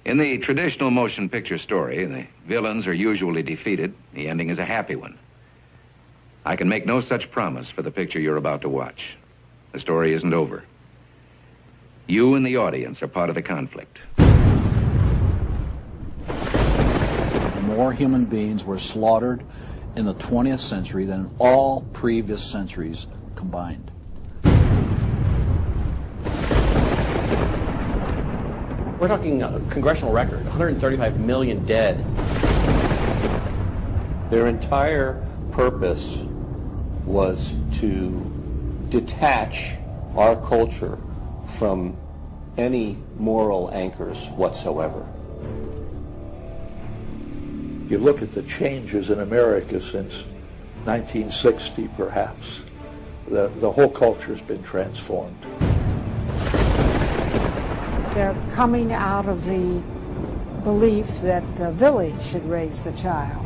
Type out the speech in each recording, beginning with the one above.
In the traditional motion picture story, the villains are usually defeated. The ending is a happy one. I can make no such promise for the picture you're about to watch. The story isn't over. You and the audience are part of the conflict. More human beings were slaughtered in the 20th century than in all previous centuries combined. We're talking a congressional record, 135 million dead. Their entire purpose was to detach our culture from any moral anchors whatsoever. You look at the changes in America since 1960, perhaps. The whole culture's been transformed. They're coming out of the belief that the village should raise the child.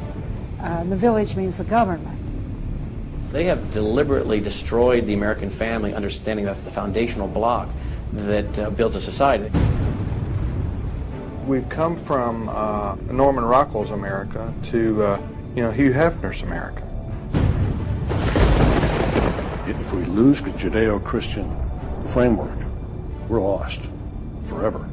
The village means the government. They have deliberately destroyed the American family, understanding that's the foundational block that builds a society. We've come from Norman Rockwell's America to Hugh Hefner's America. If we lose the Judeo-Christian framework, we're lost forever.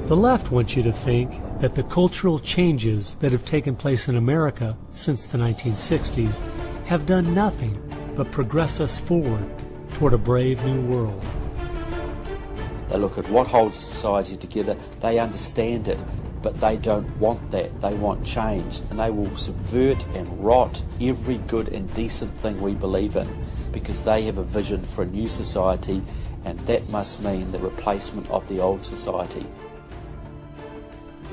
The left wants you to think that the cultural changes that have taken place in America since the 1960s have done nothing but progress us forward toward a brave new world. They look at what holds society together, they understand it, but they don't want that. They want change, and they will subvert and rot every good and decent thing we believe in, because they have a vision for a new society, and that must mean the replacement of the old society.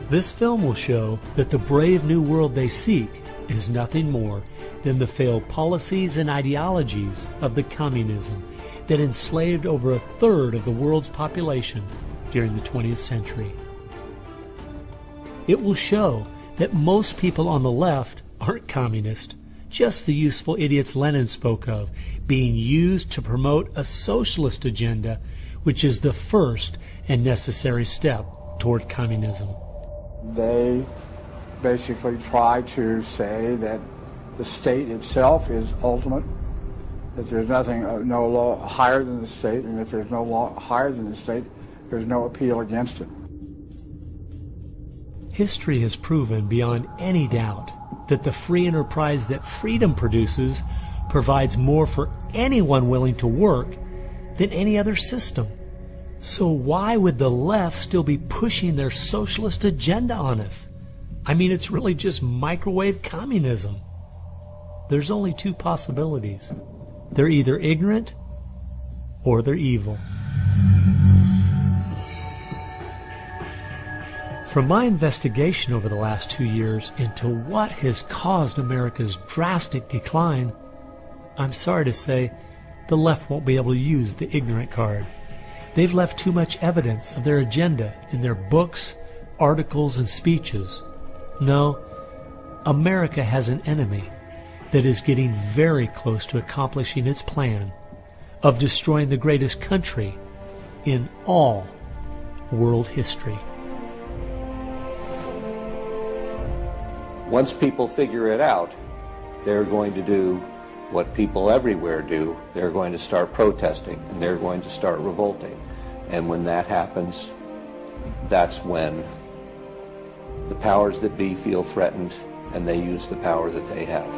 This film will show that the brave new world they seek is nothing more than the failed policies and ideologies of the communism that enslaved over a third of the world's population during the 20th century. It will show that most people on the left aren't communist, just the useful idiots Lenin spoke of, being used to promote a socialist agenda, which is the first and necessary step toward communism. They basically try to say that the state itself is ultimate, that there's nothing, no law higher than the state, and if there's no law higher than the state, there's no appeal against it. History has proven beyond any doubt that the free enterprise that freedom produces provides more for anyone willing to work than any other system. So why would the left still be pushing their socialist agenda on us? I mean, it's really just microwave communism. There's only two possibilities. They're either ignorant or they're evil. From my investigation over the last 2 years into what has caused America's drastic decline, I'm sorry to say the left won't be able to use the ignorant card. They've left too much evidence of their agenda in their books, articles, and speeches. No, America has an enemy that is getting very close to accomplishing its plan of destroying the greatest country in all world history. Once people figure it out, they're going to do what people everywhere do. They're going to start protesting, and they're going to start revolting. And when that happens, that's when the powers that be feel threatened, and they use the power that they have.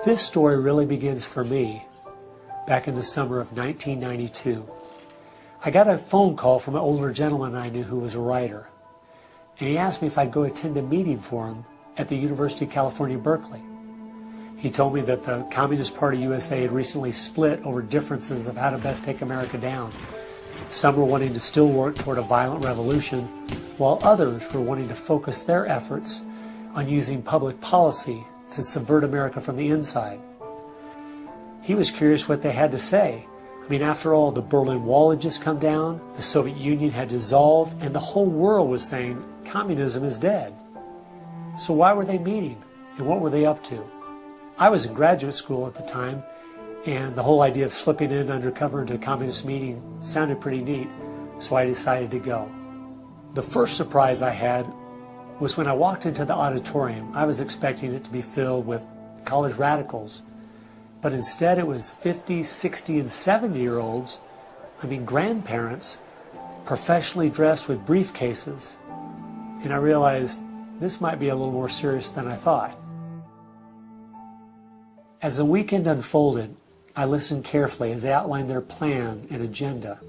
This story really begins for me back in the summer of 1992. I got a phone call from an older gentleman I knew who was a writer, and he asked me if I'd go attend a meeting for him at the University of California, Berkeley. He told me that the Communist Party USA had recently split over differences of how to best take America down. Some were wanting to still work toward a violent revolution, while others were wanting to focus their efforts on using public policy to subvert America from the inside. He was curious what they had to say. I mean, after all, the Berlin Wall had just come down, the Soviet Union had dissolved, and the whole world was saying communism is dead. So why were they meeting, and what were they up to? I was in graduate school at the time, and the whole idea of slipping in undercover into a communist meeting sounded pretty neat, so I decided to go. The first surprise I had was when I walked into the auditorium. I was expecting it to be filled with college radicals, but instead it was 50, 60, and 70-year-olds, grandparents, professionally dressed with briefcases, and I realized this might be a little more serious than I thought. As the weekend unfolded, I listened carefully as they outlined their plan and agenda,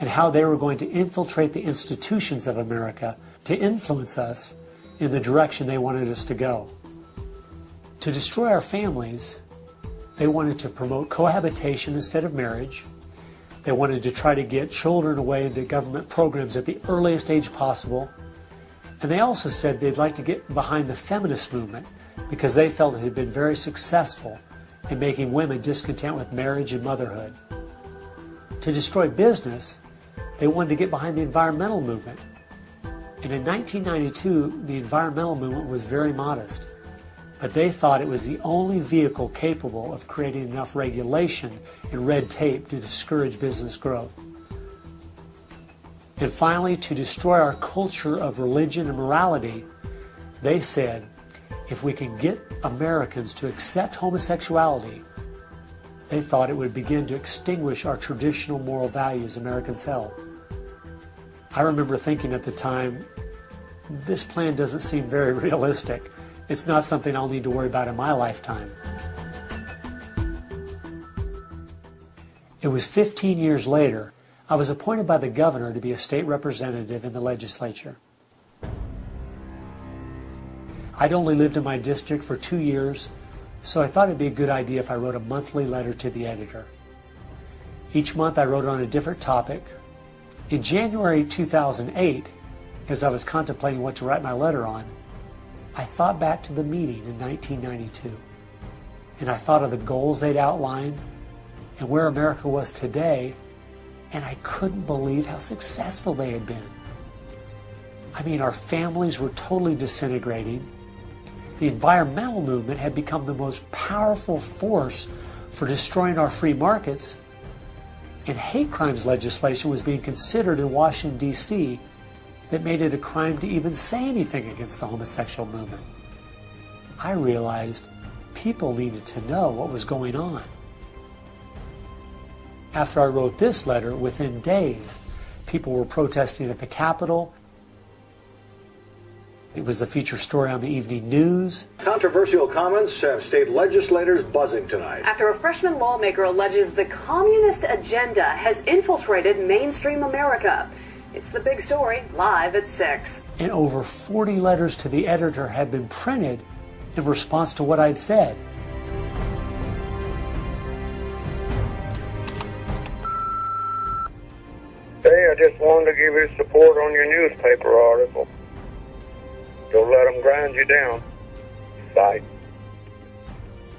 and how they were going to infiltrate the institutions of America to influence us in the direction they wanted us to go. To destroy our families, they wanted to promote cohabitation instead of marriage. They wanted to try to get children away into government programs at the earliest age possible. And they also said they'd like to get behind the feminist movement because they felt it had been very successful in making women discontent with marriage and motherhood. To destroy business, they wanted to get behind the environmental movement. And in 1992, the environmental movement was very modest, but they thought it was the only vehicle capable of creating enough regulation and red tape to discourage business growth. And finally, to destroy our culture of religion and morality, they said, if we can get Americans to accept homosexuality, they thought it would begin to extinguish our traditional moral values Americans held. I remember thinking at the time, this plan doesn't seem very realistic. It's not something I'll need to worry about in my lifetime. It was 15 years later, I was appointed by the governor to be a state representative in the legislature. I'd only lived in my district for 2 years, so I thought it'd be a good idea if I wrote a monthly letter to the editor. Each month I wrote on a different topic. In January 2008, as I was contemplating what to write my letter on, I thought back to the meeting in 1992, and I thought of the goals they'd outlined and where America was today, and I couldn't believe how successful they had been. Our families were totally disintegrating. The environmental movement had become the most powerful force for destroying our free markets, and hate crimes legislation was being considered in Washington, D.C. that made it a crime to even say anything against the homosexual movement. I realized people needed to know what was going on. After I wrote this letter, within days, people were protesting at the Capitol. It was the feature story on the evening news. Controversial comments have state legislators buzzing tonight. After a freshman lawmaker alleges the communist agenda has infiltrated mainstream America. It's the big story, live at 6. And over 40 letters to the editor had been printed in response to what I'd said. Hey, I just wanted to give you support on your newspaper article. Don't let them grind you down. Bye.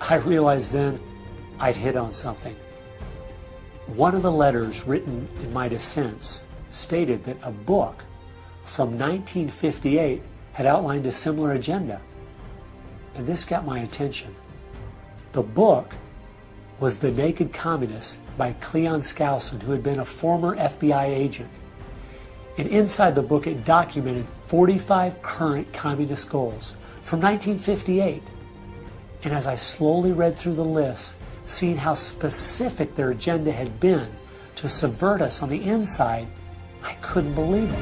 I realized then I'd hit on something. One of the letters written in my defense stated that a book from 1958 had outlined a similar agenda. And this got my attention. The book was The Naked Communist by Cleon Skousen, who had been a former FBI agent. And inside the book it documented 45 current communist goals from 1958. And as I slowly read through the list, seeing how specific their agenda had been to subvert us on the inside, I couldn't believe it.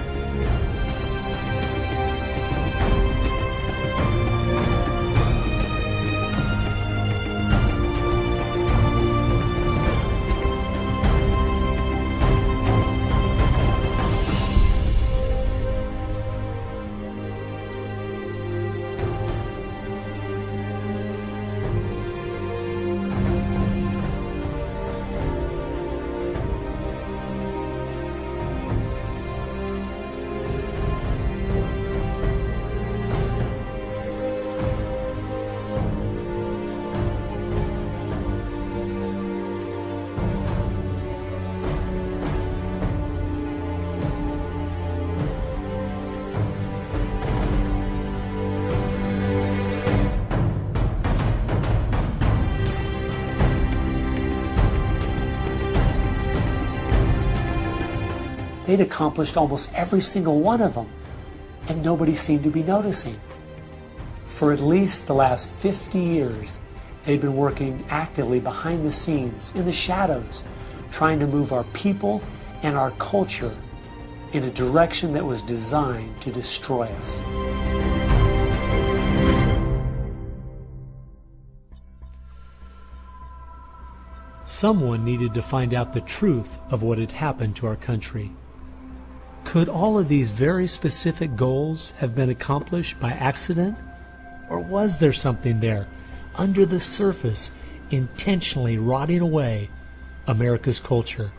they'd accomplished almost every single one of them, and nobody seemed to be noticing. For at least the last 50 years, they'd been working actively behind the scenes, in the shadows, trying to move our people and our culture in a direction that was designed to destroy us. Someone needed to find out the truth of what had happened to our country. Could all of these very specific goals have been accomplished by accident? Or was there something there, under the surface, intentionally rotting away America's culture?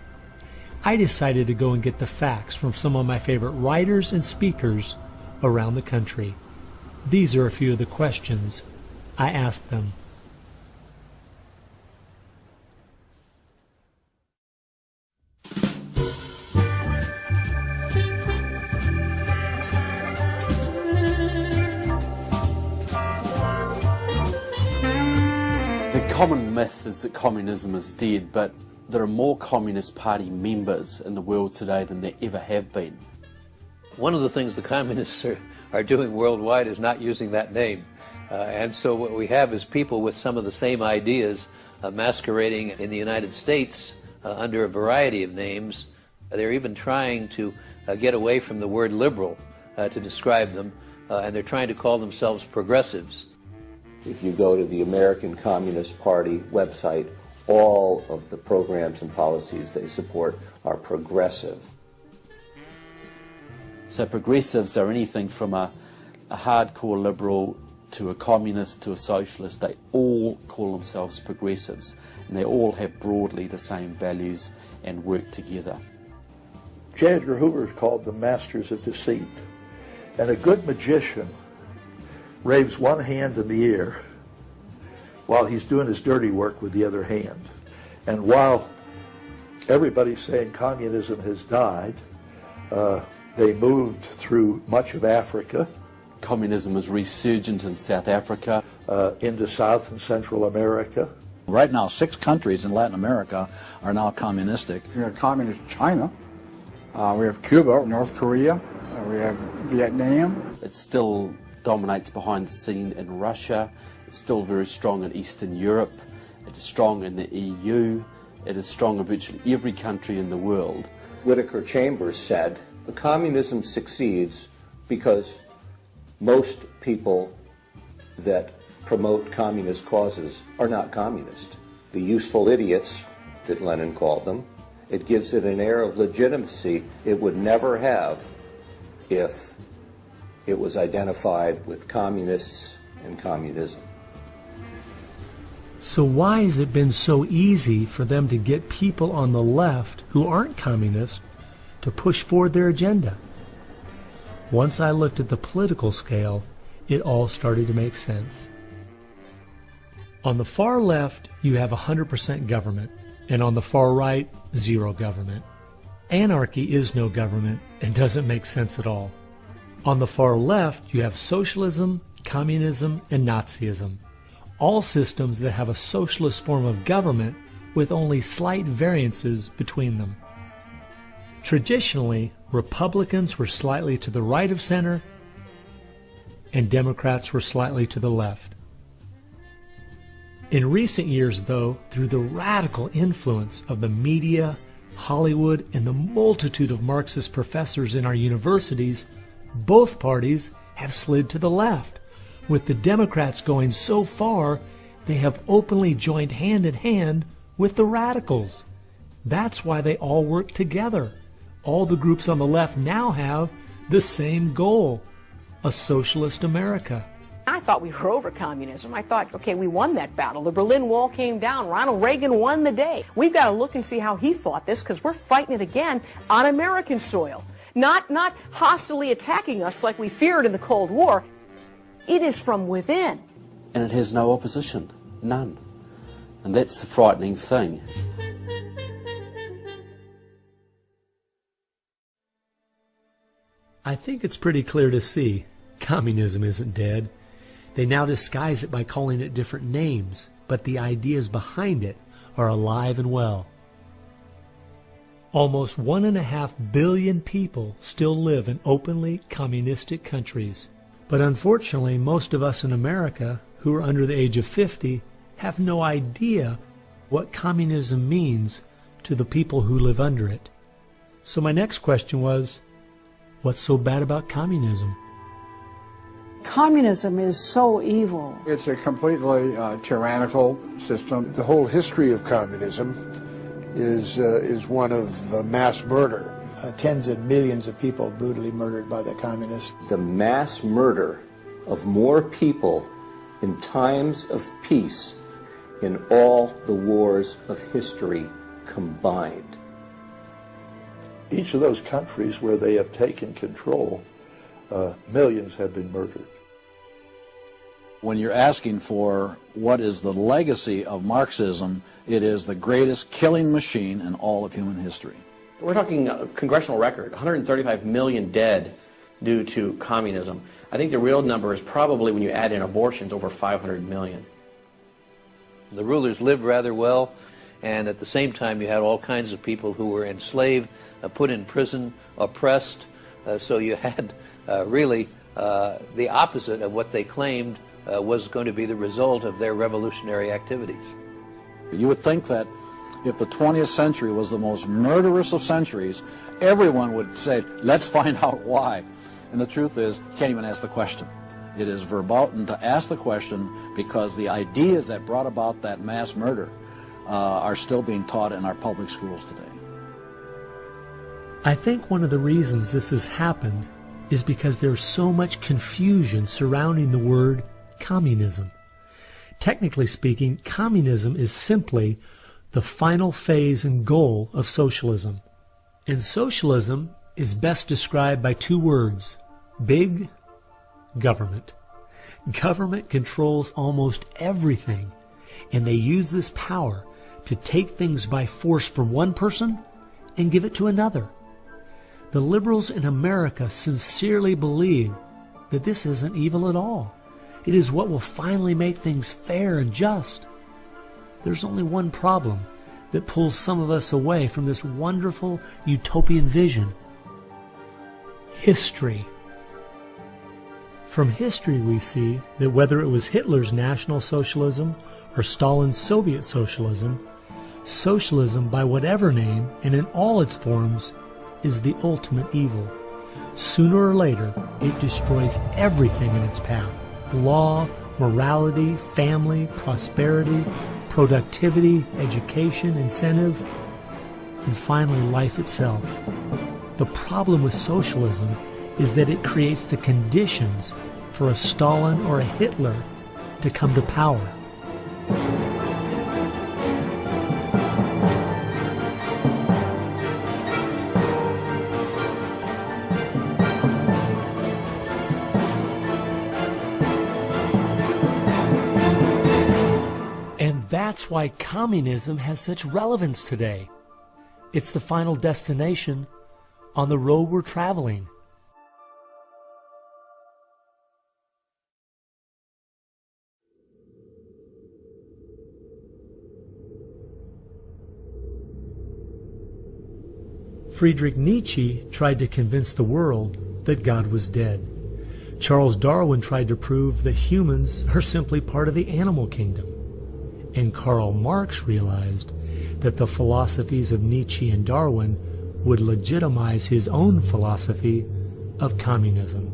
I decided to go and get the facts from some of my favorite writers and speakers around the country. These are a few of the questions I asked them. The common myth is that communism is dead, but there are more Communist Party members in the world today than there ever have been. One of the things the communists are doing worldwide is not using that name. And so what we have is people with some of the same ideas masquerading in the United States under a variety of names. They're even trying to get away from the word liberal to describe them, and they're trying to call themselves progressives. If you go to the American Communist Party website, all of the programs and policies they support are progressive. So progressives are anything from a hardcore liberal to a communist to a socialist. They all call themselves progressives, and they all have broadly the same values and work together. J. Edgar Hoover is called the masters of deceit. And a good magician raves one hand in the air while he's doing his dirty work with the other hand. And while everybody's saying communism has died, they moved through much of Africa. Communism is resurgent in South Africa. Into South and Central America. Right now, 6 countries in Latin America are now communistic. We have communist China. We have Cuba, North Korea. We have Vietnam. It still dominates behind the scene in Russia. It's still very strong in Eastern Europe. It is strong in the EU. It is strong in virtually every country in the world. Whittaker Chambers said, communism succeeds because most people that promote communist causes are not communist. The useful idiots, that Lenin called them, it gives it an air of legitimacy it would never have if it was identified with communists and communism. So why has it been so easy for them to get people on the left who aren't communists to push forward their agenda? Once I looked at the political scale, it all started to make sense. On the far left, you have 100% government, and on the far right, zero government. Anarchy is no government and doesn't make sense at all. On the far left, you have socialism, communism, and Nazism. All systems that have a socialist form of government with only slight variances between them. Traditionally, Republicans were slightly to the right of center, and Democrats were slightly to the left. In recent years, though, through the radical influence of the media, Hollywood, and the multitude of Marxist professors in our universities, both parties have slid to the left, with the Democrats going so far they have openly joined hand in hand with the radicals. That's why they all work together. All the groups on the left now have the same goal, a socialist America. I thought we were over communism. I thought, okay, we won that battle. The Berlin Wall came down. Ronald Reagan won the day. We've got to look and see how he fought this, because we're fighting it again on American soil. Not hostilely attacking us like we feared in the Cold War. It is from within. And it has no opposition. None. And that's the frightening thing. I think it's pretty clear to see communism isn't dead. They now disguise it by calling it different names, but the ideas behind it are alive and well. Almost 1.5 billion people still live in openly communistic countries. But unfortunately, most of us in America who are under the age of 50 have no idea what communism means to the people who live under it. So my next question was, what's so bad about communism? Communism is so evil. It's a completely tyrannical system. The whole history of communism is one of mass murder. Tens of millions of people brutally murdered by the communists. The mass murder of more people in times of peace in all the wars of history combined. Each of those countries where they have taken control, millions have been murdered. When you're asking for what is the legacy of Marxism, it is the greatest killing machine in all of human history. We're talking a congressional record, 135 million dead due to communism. I think the real number is probably, when you add in abortions, over 500 million. The rulers lived rather well, and at the same time you had all kinds of people who were enslaved, put in prison, oppressed, so you had really the opposite of what they claimed was going to be the result of their revolutionary activities. You would think that if the 20th century was the most murderous of centuries, everyone would say, let's find out why. And the truth is, you can't even ask the question. It is verboten to ask the question because the ideas that brought about that mass murder are still being taught in our public schools today. I think one of the reasons this has happened is because there's so much confusion surrounding the word communism. Technically speaking, communism is simply the final phase and goal of socialism. And socialism is best described by two words: big government. Government controls almost everything, and they use this power to take things by force from one person and give it to another. The liberals in America sincerely believe that this isn't evil at all. It is what will finally make things fair and just. There's only one problem that pulls some of us away from this wonderful utopian vision: history. From history we see that whether it was Hitler's National Socialism or Stalin's Soviet Socialism, socialism by whatever name and in all its forms is the ultimate evil. Sooner or later, it destroys everything in its path: law, morality, family, prosperity, productivity, education, incentive, and finally life itself. The problem with socialism is that it creates the conditions for a Stalin or a Hitler to come to power. And that's why communism has such relevance today. It's the final destination on the road we're traveling. Friedrich Nietzsche tried to convince the world that God was dead. Charles Darwin tried to prove that humans are simply part of the animal kingdom. And Karl Marx realized that the philosophies of Nietzsche and Darwin would legitimize his own philosophy of communism.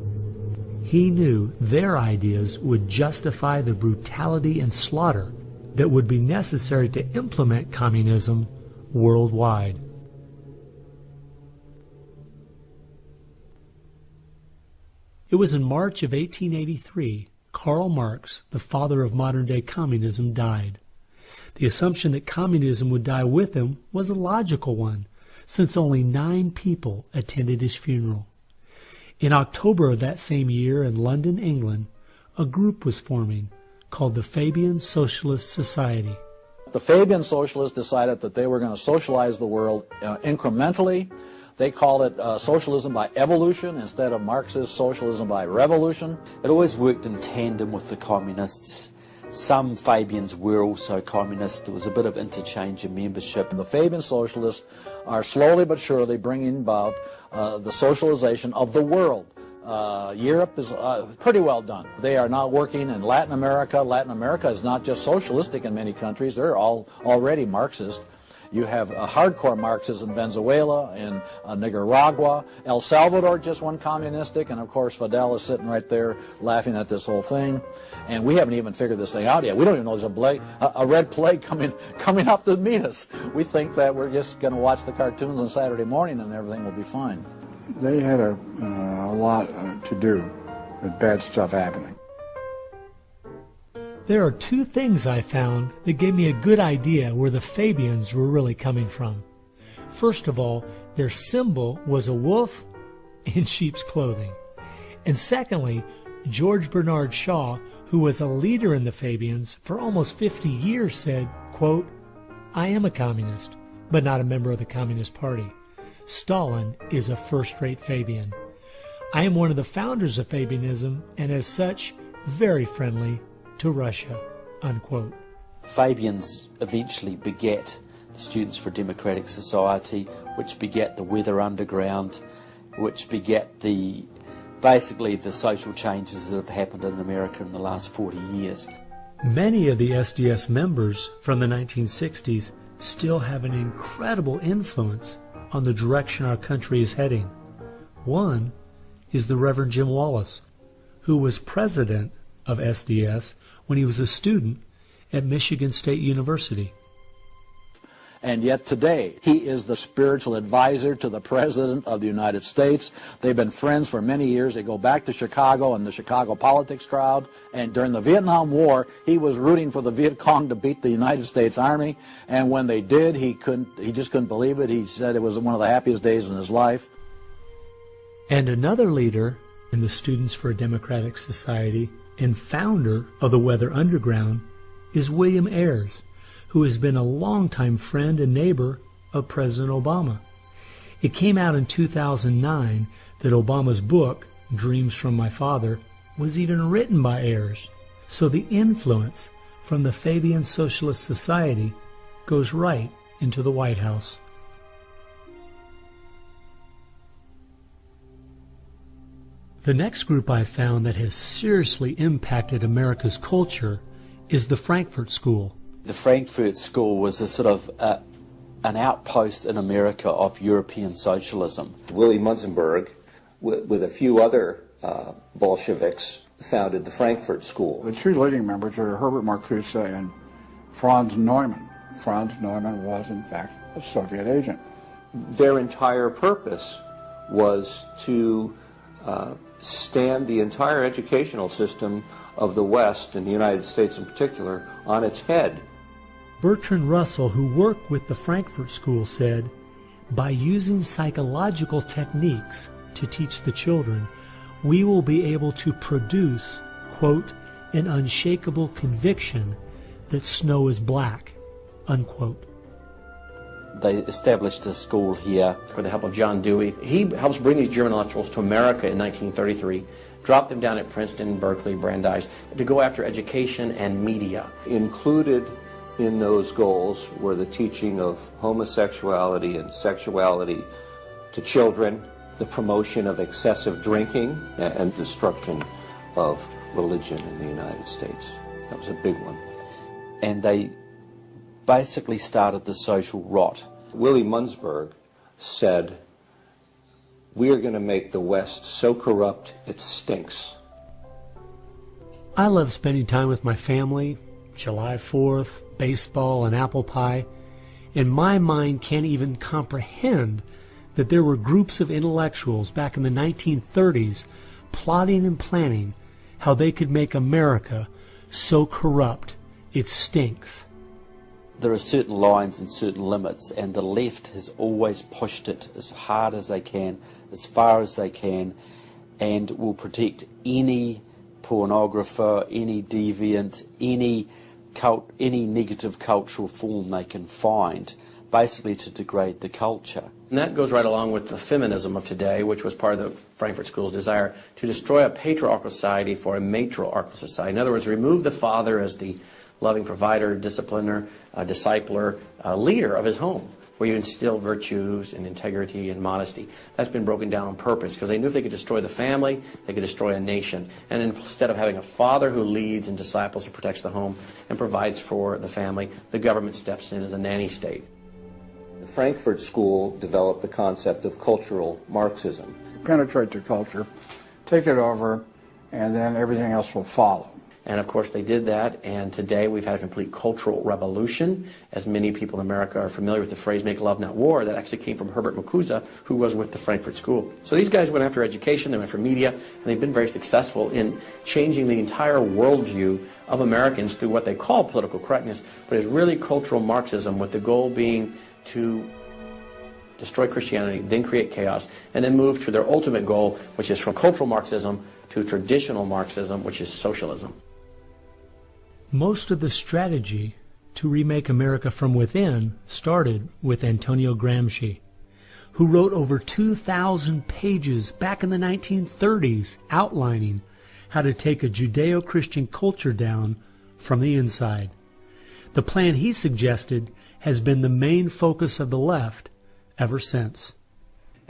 He knew their ideas would justify the brutality and slaughter that would be necessary to implement communism worldwide. It was in March of 1883, Karl Marx, the father of modern-day communism, died. The assumption that communism would die with him was a logical one, since only 9 people attended his funeral. In October of that same year in London, England, a group was forming called the Fabian Socialist Society. The Fabian Socialists decided that they were going to socialize the world incrementally. They called it socialism by evolution instead of Marxist socialism by revolution. It always worked in tandem with the communists. Some Fabians were also communists. There was a bit of interchange in membership. The Fabian socialists are slowly but surely bringing about the socialization of the world. Europe is pretty well done. They are now working in Latin America. Latin America is not just socialistic in many countries. They're all already Marxist. You have hardcore Marxists in Venezuela, in Nicaragua. El Salvador just went communistic, and of course Fidel is sitting right there laughing at this whole thing. And we haven't even figured this thing out yet. We don't even know there's a red plague coming up to meet us. We think that we're just going to watch the cartoons on Saturday morning and everything will be fine. They had a lot to do with bad stuff happening. There are two things I found that gave me a good idea where the Fabians were really coming from. First of all, their symbol was a wolf in sheep's clothing. And secondly, George Bernard Shaw, who was a leader in the Fabians for almost 50 years, said, quote, "I am a communist, but not a member of the Communist Party. Stalin is a first-rate Fabian. I am one of the founders of Fabianism, and as such, very friendly to Russia," unquote. Fabians eventually begat the Students for a Democratic Society, which begat the Weather Underground, which begat basically the social changes that have happened in America in the last 40 years. Many of the SDS members from the 1960s still have an incredible influence on the direction our country is heading. One is the Reverend Jim Wallace, who was president of SDS when he was a student at Michigan State University. And yet today, he is the spiritual advisor to the President of the United States. They've been friends for many years. They go back to Chicago and the Chicago politics crowd. And during the Vietnam War, he was rooting for the Viet Cong to beat the United States Army. And when they did, he just couldn't believe it. He said it was one of the happiest days in his life. And another leader in the Students for a Democratic Society and founder of the Weather Underground is William Ayers, who has been a longtime friend and neighbor of President Obama. It came out in 2009 that Obama's book, Dreams from My Father, was even written by Ayers. So the influence from the Fabian Socialist Society goes right into the White House. The next group I found that has seriously impacted America's culture is the Frankfurt School. The Frankfurt School was a sort of an outpost in America of European socialism. Willy Munzenberg, with a few other Bolsheviks, founded the Frankfurt School. The two leading members are Herbert Marcuse and Franz Neumann. Franz Neumann was, in fact, a Soviet agent. Their entire purpose was to stand the entire educational system of the West, and the United States in particular, on its head. Bertrand Russell, who worked with the Frankfurt School, said, "By using psychological techniques to teach the children, we will be able to produce, quote, an unshakable conviction that snow is black," unquote. They established a school here. With the help of John Dewey. He helps bring these German intellectuals to America in 1933, drop them down at Princeton, Berkeley, Brandeis, to go after education and media. Included in those goals were the teaching of homosexuality and sexuality to children, the promotion of excessive drinking, and destruction of religion in the United States. That was a big one. And they basically started the social rot. Willy Munzenberg said, "We are going to make the West so corrupt it stinks." I love spending time with my family, July 4th, baseball, and apple pie, and my mind can't even comprehend that there were groups of intellectuals back in the 1930s plotting and planning how they could make America so corrupt it stinks. There are certain lines and certain limits, and the left has always pushed it as hard as they can, as far as they can, and will protect any pornographer, any deviant, any any negative cultural form they can find, basically to degrade the culture. And that goes right along with the feminism of today, which was part of the Frankfurt School's desire to destroy a patriarchal society for a matriarchal society. In other words, remove the father as the loving provider, discipliner, discipler, leader of his home, where you instill virtues and integrity and modesty. That's been broken down on purpose because they knew if they could destroy the family, they could destroy a nation. And instead of having a father who leads and disciples and protects the home and provides for the family, the government steps in as a nanny state. The Frankfurt School developed the concept of cultural Marxism. Penetrate the culture, take it over, and then everything else will follow. And of course they did that, and today we've had a complete cultural revolution. As many people in America are familiar with the phrase "make love, not war," that actually came from Herbert Marcuse, who was with the Frankfurt School. So these guys went after education, they went for media, and they've been very successful in changing the entire worldview of Americans through what they call political correctness, but it's really cultural Marxism, with the goal being to destroy Christianity, then create chaos, and then move to their ultimate goal, which is from cultural Marxism to traditional Marxism, which is socialism. Most of the strategy to remake America from within started with Antonio Gramsci, who wrote over 2,000 pages back in the 1930s outlining how to take a Judeo-Christian culture down from the inside. The plan he suggested has been the main focus of the left ever since.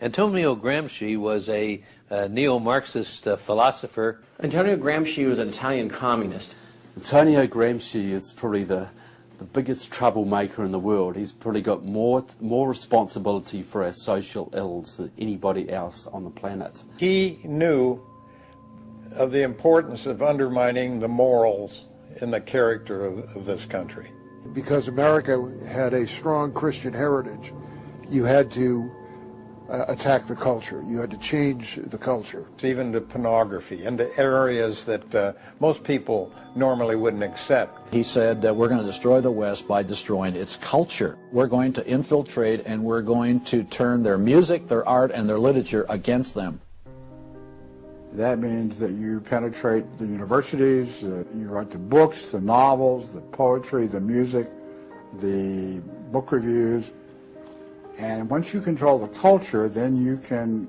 Antonio Gramsci was a neo-Marxist philosopher. Antonio Gramsci was an Italian communist. Antonio Gramsci is probably the biggest troublemaker in the world. He's probably got more responsibility for our social ills than anybody else on the planet. He knew of the importance of undermining the morals in the character of this country. Because America had a strong Christian heritage, you had to attack the culture. You had to change the culture. Even to pornography, into areas that most people normally wouldn't accept. He said that we're going to destroy the West by destroying its culture. We're going to infiltrate and we're going to turn their music, their art, and their literature against them. That means that you penetrate the universities, you write the books, the novels, the poetry, the music, the book reviews. And once you control the culture, then you can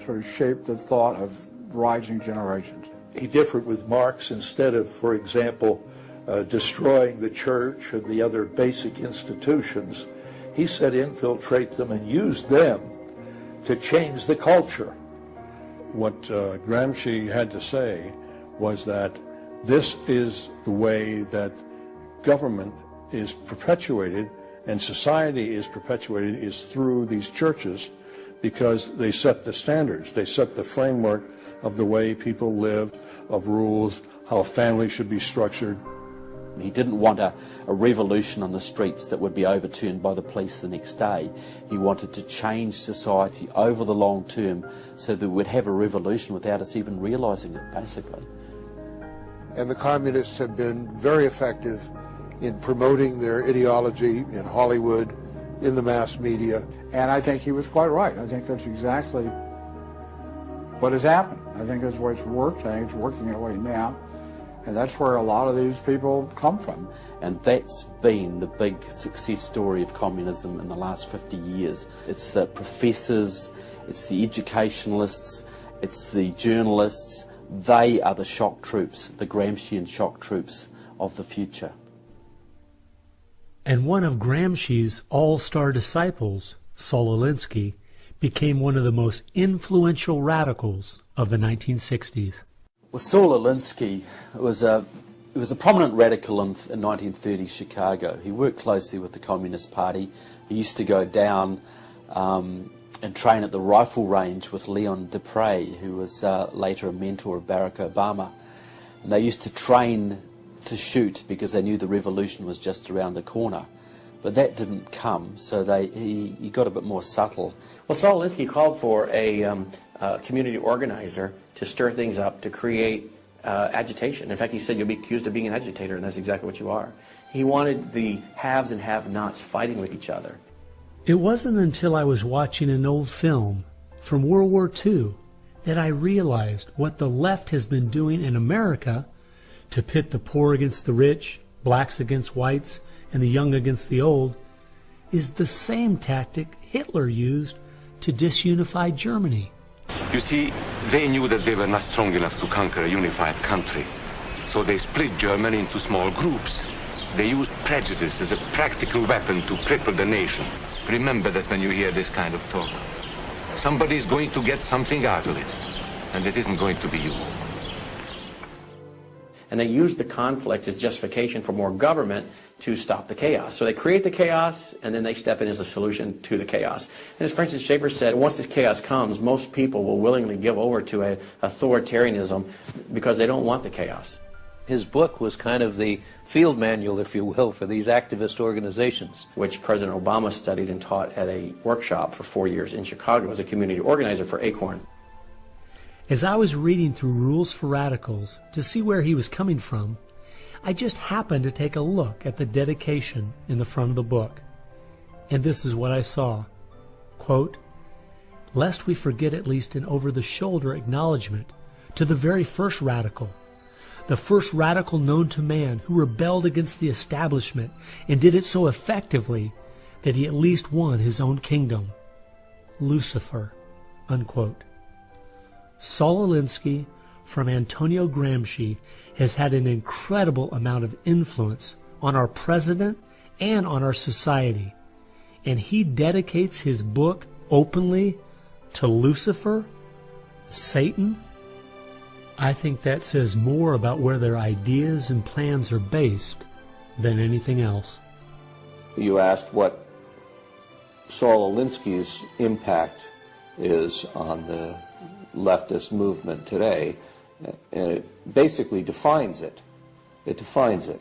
sort of shape the thought of rising generations. He differed with Marx. Instead of, for example, destroying the church and the other basic institutions, he said infiltrate them and use them to change the culture. What Gramsci had to say was that this is the way that government is perpetuated and society is perpetuated is through these churches, because they set the standards, they set the framework of the way people live, of rules, how a family should be structured. He didn't want a revolution on the streets that would be overturned by the police the next day. He wanted to change society over the long term so that we'd have a revolution without us even realizing it, basically. And the communists have been very effective in promoting their ideology in Hollywood, in the mass media. And I think he was quite right. I think that's exactly what has happened. I think that's the way it's worked. I think it's working that way now. And that's where a lot of these people come from. And that's been the big success story of communism in the last 50 years. It's the professors, it's the educationalists, it's the journalists. They are the shock troops, the Gramscian shock troops of the future. And one of Gramsci's all-star disciples, Saul Alinsky, became one of the most influential radicals of the 1960s. Well, Saul Alinsky was a prominent radical in 1930 Chicago. He worked closely with the Communist Party. He used to go down and train at the rifle range with Leon Dupre, who was later a mentor of Barack Obama. And they used to train to shoot because they knew the revolution was just around the corner. But that didn't come, so he got a bit more subtle. Well, Saul Alinsky called for a community organizer to stir things up, to create agitation. In fact, he said you'll be accused of being an agitator, and that's exactly what you are. He wanted the haves and have-nots fighting with each other. It wasn't until I was watching an old film from World War II that I realized what the left has been doing in America to pit the poor against the rich, blacks against whites and the young against the old, is the same tactic Hitler used to disunify Germany. You see, they knew that they were not strong enough to conquer a unified country. So they split Germany into small groups. They used prejudice as a practical weapon to cripple the nation. Remember that when you hear this kind of talk. Somebody is going to get something out of it, and it isn't going to be you. And they use the conflict as justification for more government to stop the chaos. So they create the chaos, and then they step in as a solution to the chaos. And as Francis Schaeffer said, once this chaos comes, most people will willingly give over to an authoritarianism because they don't want the chaos. His book was kind of the field manual, if you will, for these activist organizations. Which President Obama studied and taught at a workshop for 4 years in Chicago as a community organizer for Acorn. As I was reading through Rules for Radicals to see where he was coming from, I just happened to take a look at the dedication in the front of the book. And this is what I saw. Quote, "Lest we forget at least an over-the-shoulder acknowledgement to the very first radical, the first radical known to man who rebelled against the establishment and did it so effectively that he at least won his own kingdom. Lucifer." Unquote. Saul Alinsky from Antonio Gramsci has had an incredible amount of influence on our president and on our society, and he dedicates his book openly to Lucifer, Satan. I think that says more about where their ideas and plans are based than anything else. You asked what Saul Alinsky's impact is on the leftist movement today, and it basically defines it. It defines it.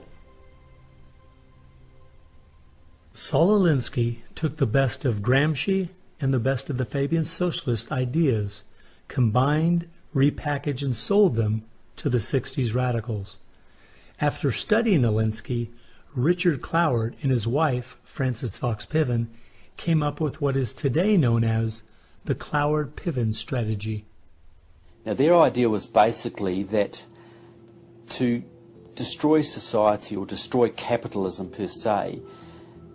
Saul Alinsky took the best of Gramsci and the best of the Fabian socialist ideas, combined, repackaged, and sold them to the 60s radicals. After studying Alinsky, Richard Cloward and his wife, Frances Fox Piven, came up with what is today known as the Cloward-Piven strategy. Now, their idea was basically that to destroy society or destroy capitalism per se,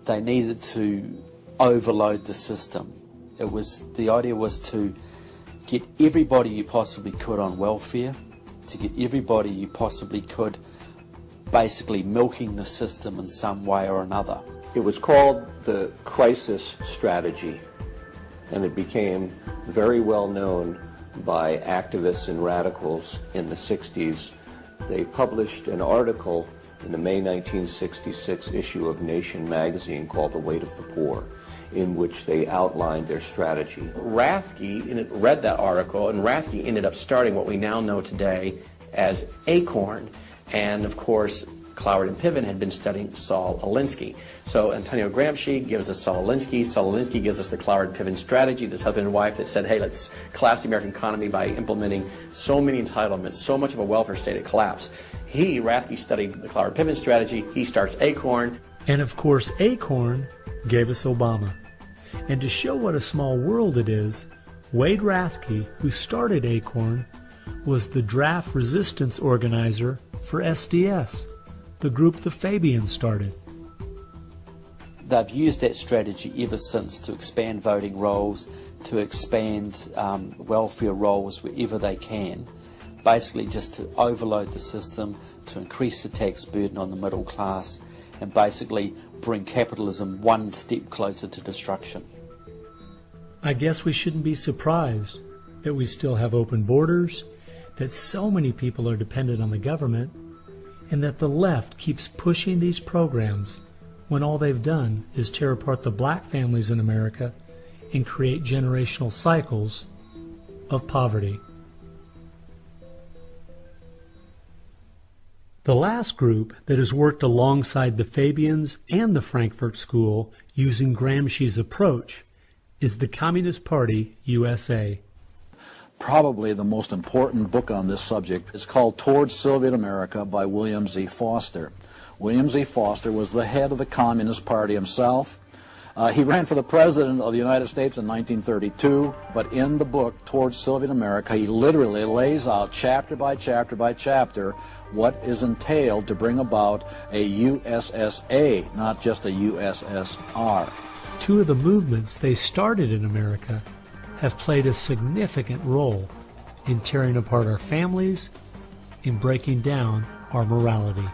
they needed to overload the system. The idea was to get everybody you possibly could on welfare, to get everybody you possibly could basically milking the system in some way or another. It was called the crisis strategy, and it became very well known by activists and radicals in the 60s. They published an article in the May 1966 issue of Nation magazine called The Weight of the Poor, in which they outlined their strategy. Rathke read that article, and Rathke ended up starting what we now know today as Acorn. And of course, Cloward and Piven had been studying Saul Alinsky. So Antonio Gramsci gives us Saul Alinsky. Saul Alinsky gives us the Cloward-Piven strategy, this husband and wife that said, hey, let's collapse the American economy by implementing so many entitlements, so much of a welfare state at collapse. Rathke studied the Cloward-Piven strategy. He starts Acorn. And of course, Acorn gave us Obama. And to show what a small world it is, Wade Rathke, who started Acorn, was the draft resistance organizer for SDS, the group the Fabians started. They've used that strategy ever since to expand voting rolls, to expand welfare rolls wherever they can, basically just to overload the system, to increase the tax burden on the middle class, and basically bring capitalism one step closer to destruction. I guess we shouldn't be surprised that we still have open borders, that so many people are dependent on the government, and that the left keeps pushing these programs when all they've done is tear apart the black families in America and create generational cycles of poverty. The last group that has worked alongside the Fabians and the Frankfurt School using Gramsci's approach is the Communist Party USA. Probably the most important book on this subject is called Towards Soviet America by William Z. Foster. William Z. Foster was the head of the Communist Party himself. He ran for the President of the United States in 1932, but in the book, Towards Soviet America, he literally lays out chapter by chapter by chapter what is entailed to bring about a USSA, not just a USSR. Two of the movements they started in America have played a significant role in tearing apart our families, in breaking down our morality.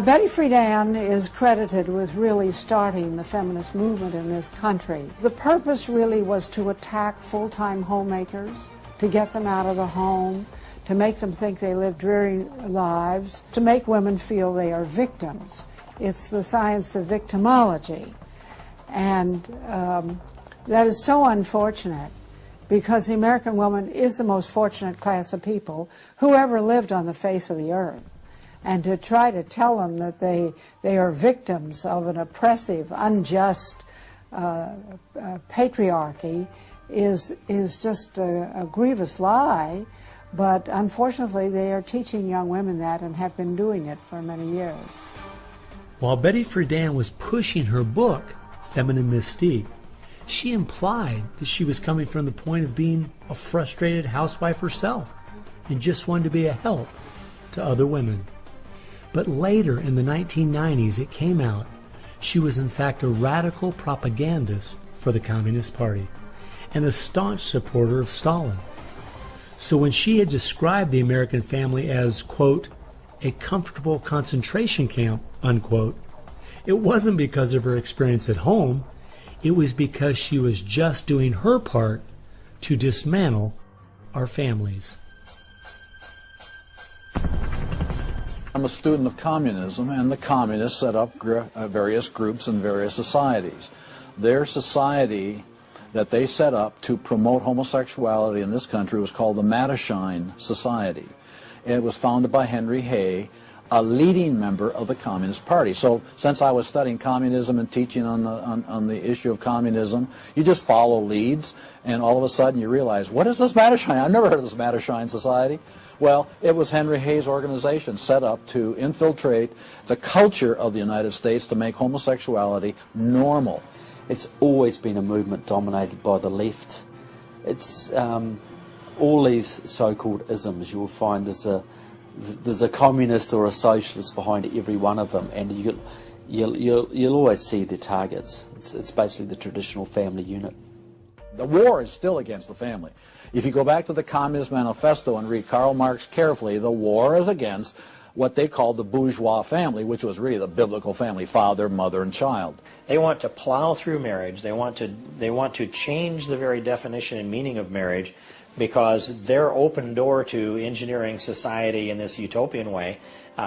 Betty Friedan is credited with really starting the feminist movement in this country. The purpose really was to attack full-time homemakers, to get them out of the home, to make them think they live dreary lives, to make women feel they are victims. It's the science of victimology. And that is so unfortunate, because the American woman is the most fortunate class of people who ever lived on the face of the earth. And to try to tell them that they are victims of an oppressive, unjust patriarchy is just a grievous lie. But unfortunately, they are teaching young women that and have been doing it for many years. While Betty Friedan was pushing her book, Feminine Mystique, she implied that she was coming from the point of being a frustrated housewife herself and just wanted to be a help to other women. But later in the 1990s it came out she was in fact a radical propagandist for the Communist Party and a staunch supporter of Stalin. So when she had described the American family as, quote, a comfortable concentration camp, unquote, it wasn't because of her experience at home, it was because she was just doing her part to dismantle our families. I'm a student of communism, and the communists set up various groups and various societies. Their society that they set up to promote homosexuality in this country was called the Mattachine Society. And it was founded by Henry Hay, a leading member of the Communist Party. So since I was studying communism and teaching on the issue of communism, you just follow leads, and all of a sudden you realize, what is this Mattachine? I've never heard of this Mattachine Society. Well, it was Henry Hay's organization set up to infiltrate the culture of the United States to make homosexuality normal. It's always been a movement dominated by the left. It's all these so-called isms. You will find there's a communist or a socialist behind every one of them, and you'll always see their targets. It's basically the traditional family unit. The war is still against the family. If you go back to the Communist Manifesto and read Karl Marx carefully, the war is against what they called the bourgeois family, which was really the biblical family, father, mother, and child. They want to plow through marriage. They want to change the very definition and meaning of marriage, because their open door to engineering society in this utopian way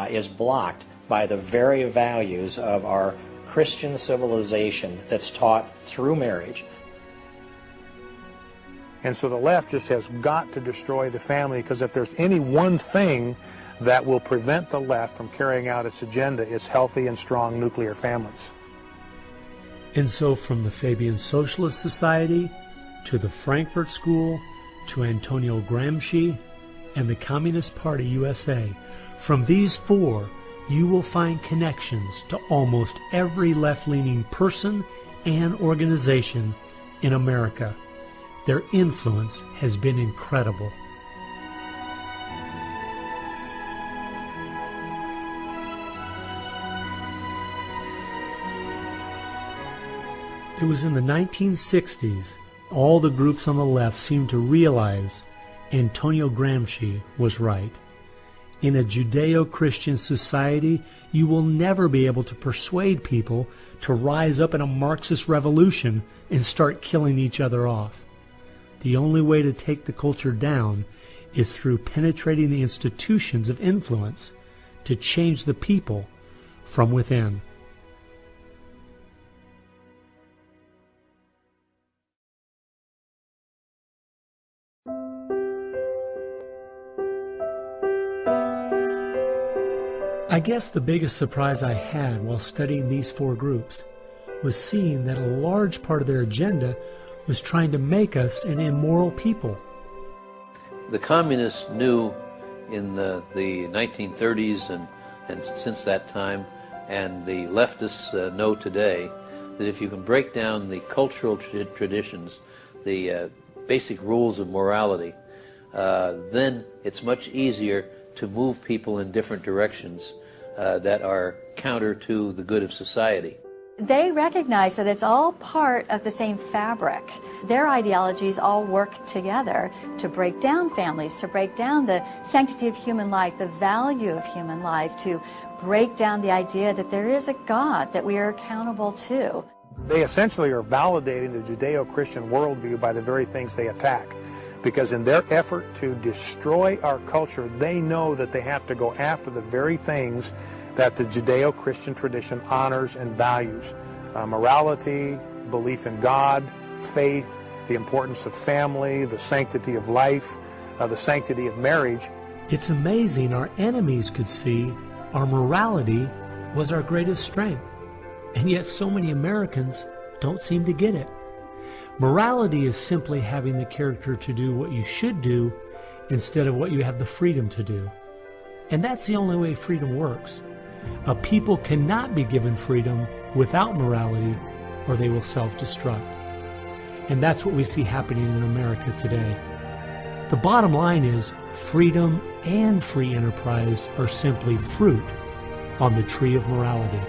is blocked by the very values of our Christian civilization that's taught through marriage. And so the left just has got to destroy the family, because if there's any one thing that will prevent the left from carrying out its agenda, it's healthy and strong nuclear families. And so from the Fabian Socialist Society to the Frankfurt School to Antonio Gramsci and the Communist Party USA, from these four you will find connections to almost every left-leaning person and organization in America. Their influence has been incredible. It was in the 1960s all the groups on the left seemed to realize Antonio Gramsci was right. In a Judeo-Christian society, you will never be able to persuade people to rise up in a Marxist revolution and start killing each other off. The only way to take the culture down is through penetrating the institutions of influence to change the people from within. I guess the biggest surprise I had while studying these four groups was seeing that a large part of their agenda was trying to make us an immoral people. The communists knew in the 1930s and since that time And the leftists know today that if you can break down the cultural traditions, the basic rules of morality, then it's much easier to move people in different directions that are counter to the good of society. They recognize that it's all part of the same fabric. Their ideologies all work together to break down families, to break down the sanctity of human life, the value of human life, to break down the idea that there is a God that we are accountable to. They essentially are validating the Judeo-Christian worldview by the very things they attack. Because in their effort to destroy our culture, they know that they have to go after the very things that the Judeo-Christian tradition honors and values. Morality, belief in God, faith, the importance of family, the sanctity of life, the sanctity of marriage. It's amazing our enemies could see our morality was our greatest strength. And yet so many Americans don't seem to get it. Morality is simply having the character to do what you should do instead of what you have the freedom to do. And that's the only way freedom works. A people cannot be given freedom without morality, or they will self-destruct. And that's what we see happening in America today. The bottom line is freedom and free enterprise are simply fruit on the tree of morality.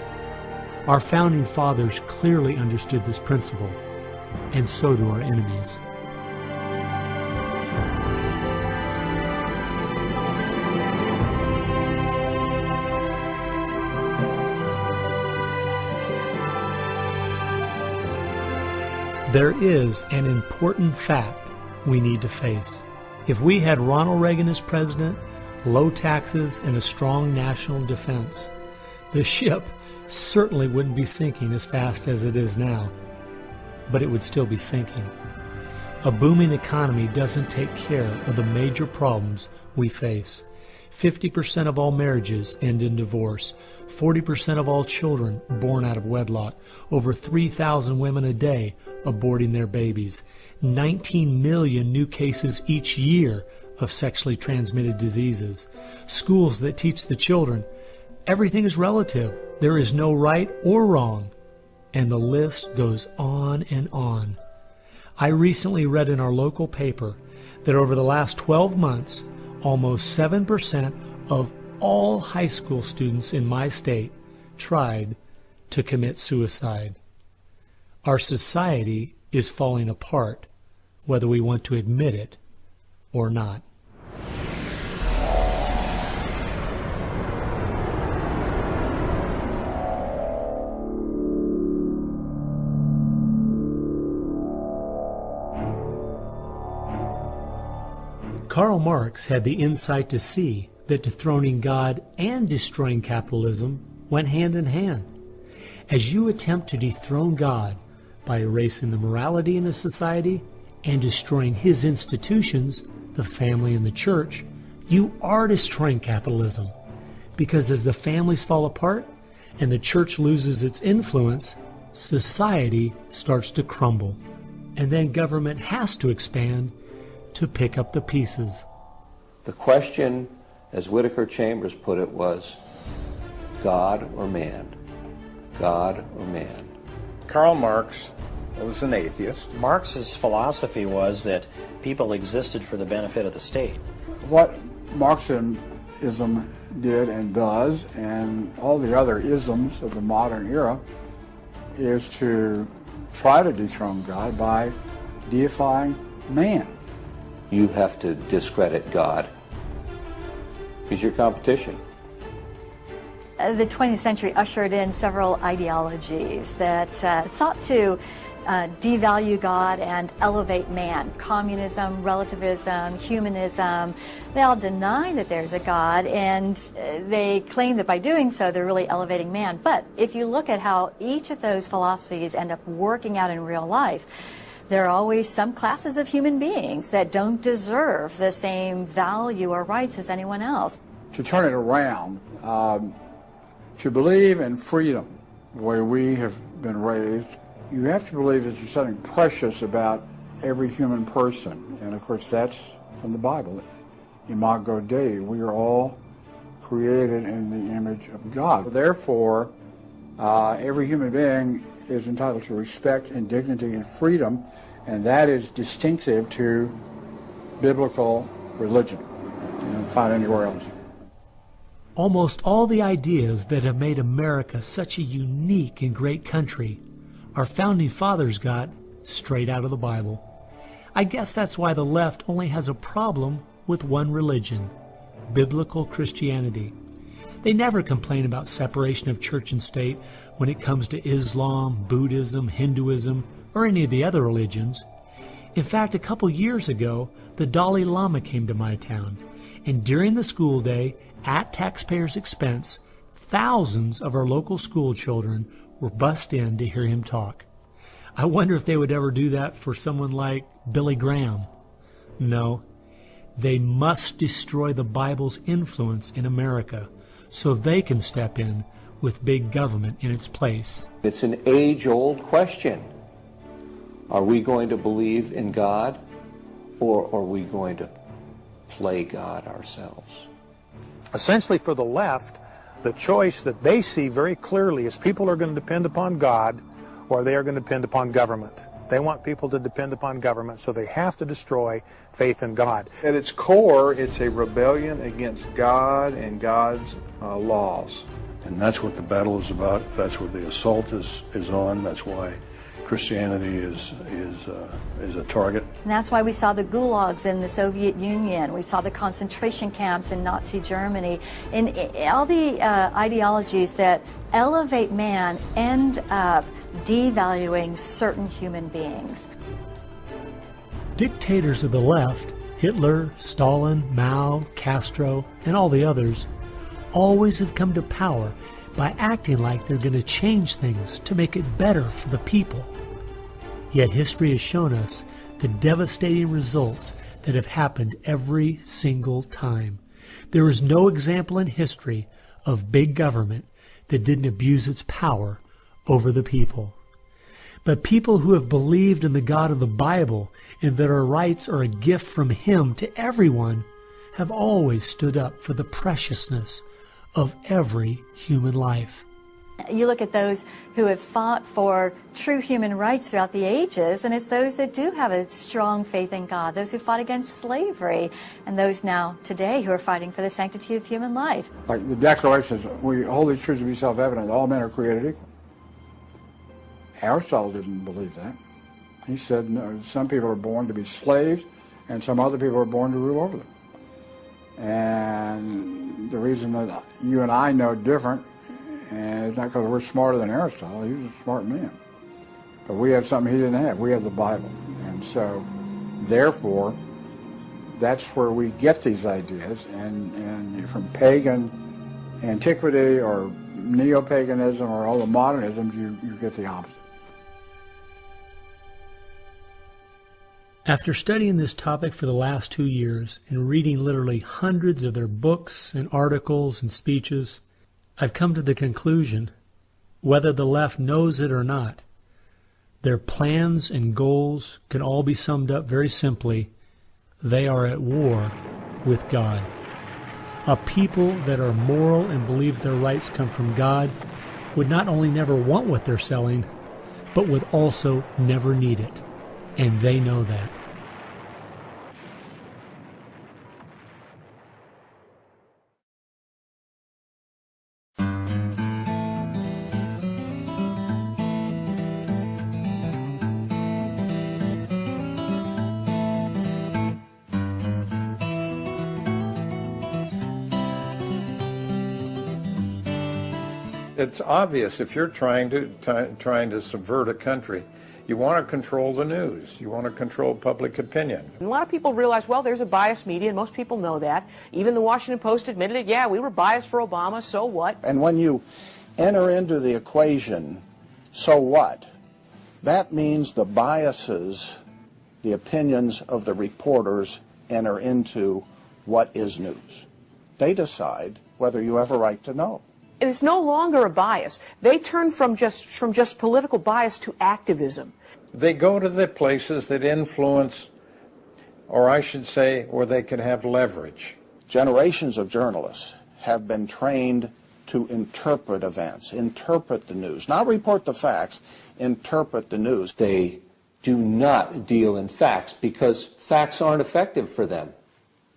Our founding fathers clearly understood this principle, and so do our enemies. There is an important fact we need to face. If we had Ronald Reagan as president, low taxes, and a strong national defense, the ship certainly wouldn't be sinking as fast as it is now, but it would still be sinking. A booming economy doesn't take care of the major problems we face. 50% of all marriages end in divorce. 40% of all children born out of wedlock. Over 3,000 women a day aborting their babies. 19 million new cases each year of sexually transmitted diseases. Schools that teach the children everything is relative. There is no right or wrong. And the list goes on and on. I recently read in our local paper that over the last 12 months, almost 7% of all high school students in my state tried to commit suicide. Our society is falling apart, whether we want to admit it or not. Karl Marx had the insight to see that dethroning God and destroying capitalism went hand in hand. As you attempt to dethrone God by erasing the morality in a society and destroying his institutions, the family and the church, you are destroying capitalism. Because as the families fall apart and the church loses its influence, society starts to crumble. And then government has to expand to pick up the pieces. The question, as Whittaker Chambers put it, was God or man? God or man? Karl Marx was an atheist. Marx's philosophy was that people existed for the benefit of the state. What Marxism did and does, and all the other isms of the modern era, is to try to dethrone God by deifying man. You have to discredit God. He's your competition. The 20th century ushered in several ideologies that sought to devalue God and elevate man. Communism, relativism, humanism, they all deny that there's a God, and they claim that by doing so they're really elevating man. But if you look at how each of those philosophies end up working out in real life, there are always some classes of human beings that don't deserve the same value or rights as anyone else. To turn it around, to believe in freedom, the way we have been raised, you have to believe that there's something precious about every human person. And of course that's from the Bible. Imago Dei, we are all created in the image of God. Therefore, Every human being is entitled to respect and dignity and freedom, and that is distinctive to biblical religion. You don't find anywhere else. Almost all the ideas that have made America such a unique and great country our founding fathers got straight out of the Bible. I guess that's why the left only has a problem with one religion, biblical Christianity. They never complain about separation of church and state when it comes to Islam, Buddhism, Hinduism, or any of the other religions. In fact, a couple years ago, the Dalai Lama came to my town, and during the school day, at taxpayers' expense, thousands of our local school children were bussed in to hear him talk. I wonder if they would ever do that for someone like Billy Graham. No, they must destroy the Bible's influence in America so they can step in with big government in its place. It's an age-old question. Are we going to believe in God, or are we going to play God ourselves? Essentially, for the left, the choice that they see very clearly is people are going to depend upon God or they are going to depend upon government. They want people to depend upon government, so they have to destroy faith in God. At its core, it's a rebellion against God and God's laws. And that's what the battle is about. That's what the assault is on. That's why Christianity is a target. And that's why we saw the gulags in the Soviet Union. We saw the concentration camps in Nazi Germany. And all the ideologies that elevate man end up devaluing certain human beings. Dictators of the left, Hitler, Stalin, Mao, Castro, and all the others, always have come to power by acting like they're going to change things to make it better for the people. Yet history has shown us the devastating results that have happened every single time. There is no example in history of big government that didn't abuse its power over the people. But people who have believed in the God of the Bible and that our rights are a gift from Him to everyone have always stood up for the preciousness of every human life. You look at those who have fought for true human rights throughout the ages, and it's those that do have a strong faith in God, those who fought against slavery, and those now today who are fighting for the sanctity of human life. Like the Declaration says, we hold these truths to be self-evident, all men are created equal. Aristotle didn't believe that. He said, no, some people are born to be slaves, and some other people are born to rule over them. And the reason that you and I know different, and it's not because we're smarter than Aristotle, he was a smart man. But we have something he didn't have. We have the Bible. And so, therefore, that's where we get these ideas. And from pagan antiquity or neo-paganism or all the modernisms, you get the opposite. After studying this topic for the last 2 years and reading literally hundreds of their books and articles and speeches, I've come to the conclusion, whether the left knows it or not, their plans and goals can all be summed up very simply. They are at war with God. A people that are moral and believe their rights come from God would not only never want what they're selling, but would also never need it. And they know that. It's obvious if you're trying to subvert a country, you want to control the news. You want to control public opinion. A lot of people realize, well, there's a biased media, and most people know that. Even the Washington Post admitted it. Yeah, we were biased for Obama, so what? And when you enter into the equation, so what? That means the biases, the opinions of the reporters enter into what is news. They decide whether you have a right to know. And it's no longer a bias. They turn from just political bias to activism. They go to the places that influence, or I should say, where they can have leverage. Generations of journalists have been trained to interpret events, interpret the news, not report the facts, interpret the news. They do not deal in facts because facts aren't effective for them.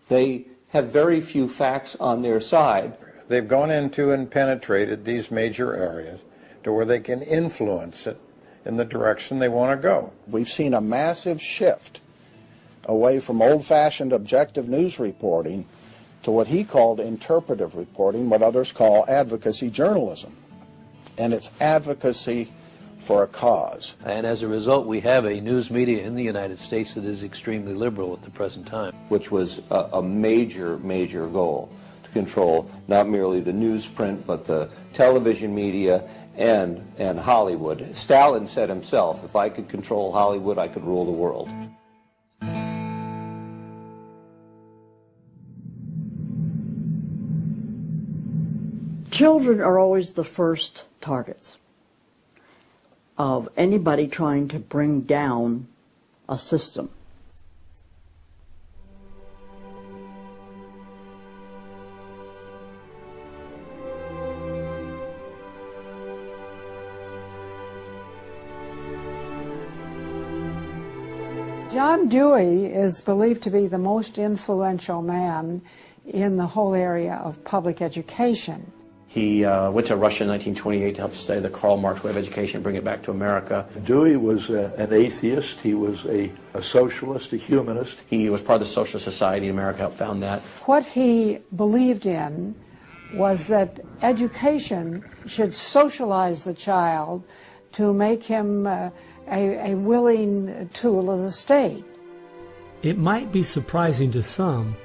They have very few facts on their side. They've gone into and penetrated these major areas to where they can influence it in the direction they want to go. We've seen a massive shift away from old-fashioned objective news reporting to what he called interpretive reporting, what others call advocacy journalism. And it's advocacy for a cause. And as a result, we have a news media in the United States that is extremely liberal at the present time. Which was a major, major goal, to control not merely the newsprint, but the television media and Hollywood. Stalin said himself, if I could control Hollywood, I could rule the world. Children are always the first targets of anybody trying to bring down a system. John Dewey is believed to be the most influential man in the whole area of public education. He went to Russia in 1928 to help study the Karl Marx way of education and bring it back to America. Dewey was an atheist. He was a socialist, a humanist. He was part of the Socialist Society in America, helped found that. What he believed in was that education should socialize the child to make him a willing tool of the state. It might be surprising to some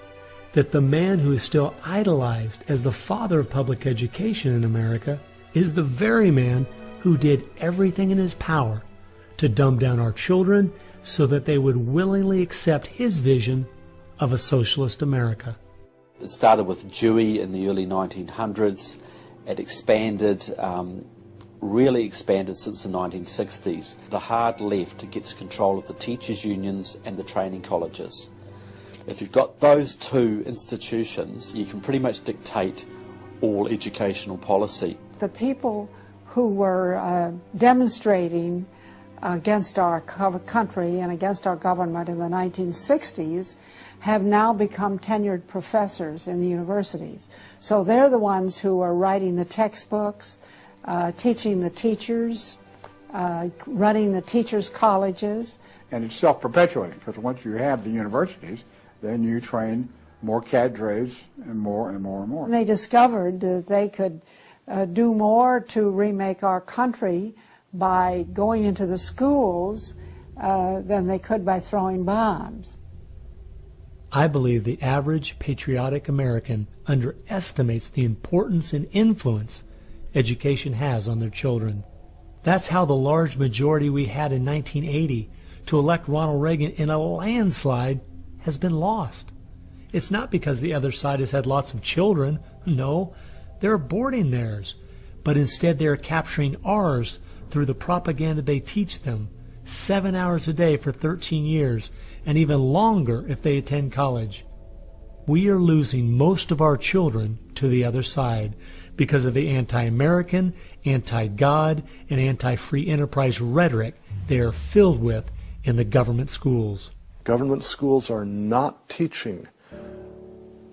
that the man who is still idolized as the father of public education in America is the very man who did everything in his power to dumb down our children so that they would willingly accept his vision of a socialist America. It started with Dewey in the early 1900s. It expanded, really expanded since the 1960s. The hard left gets control of the teachers' unions and the training colleges. If you've got those two institutions, you can pretty much dictate all educational policy. The people who were demonstrating against our country and against our government in the 1960s have now become tenured professors in the universities. So they're the ones who are writing the textbooks, teaching the teachers, running the teachers' colleges. And it's self-perpetuating, because once you have the universities, then you train more cadres and more and more and more. They discovered that they could do more to remake our country by going into the schools than they could by throwing bombs. I believe the average patriotic American underestimates the importance and influence education has on their children. That's how the large majority we had in 1980 to elect Ronald Reagan in a landslide has been lost. It's not because the other side has had lots of children. No, they're aborting theirs. But instead they are capturing ours through the propaganda they teach them, 7 hours a day for 13 years, and even longer if they attend college. We are losing most of our children to the other side because of the anti-American, anti-God, and anti-free enterprise rhetoric they are filled with in the government schools. Government schools are not teaching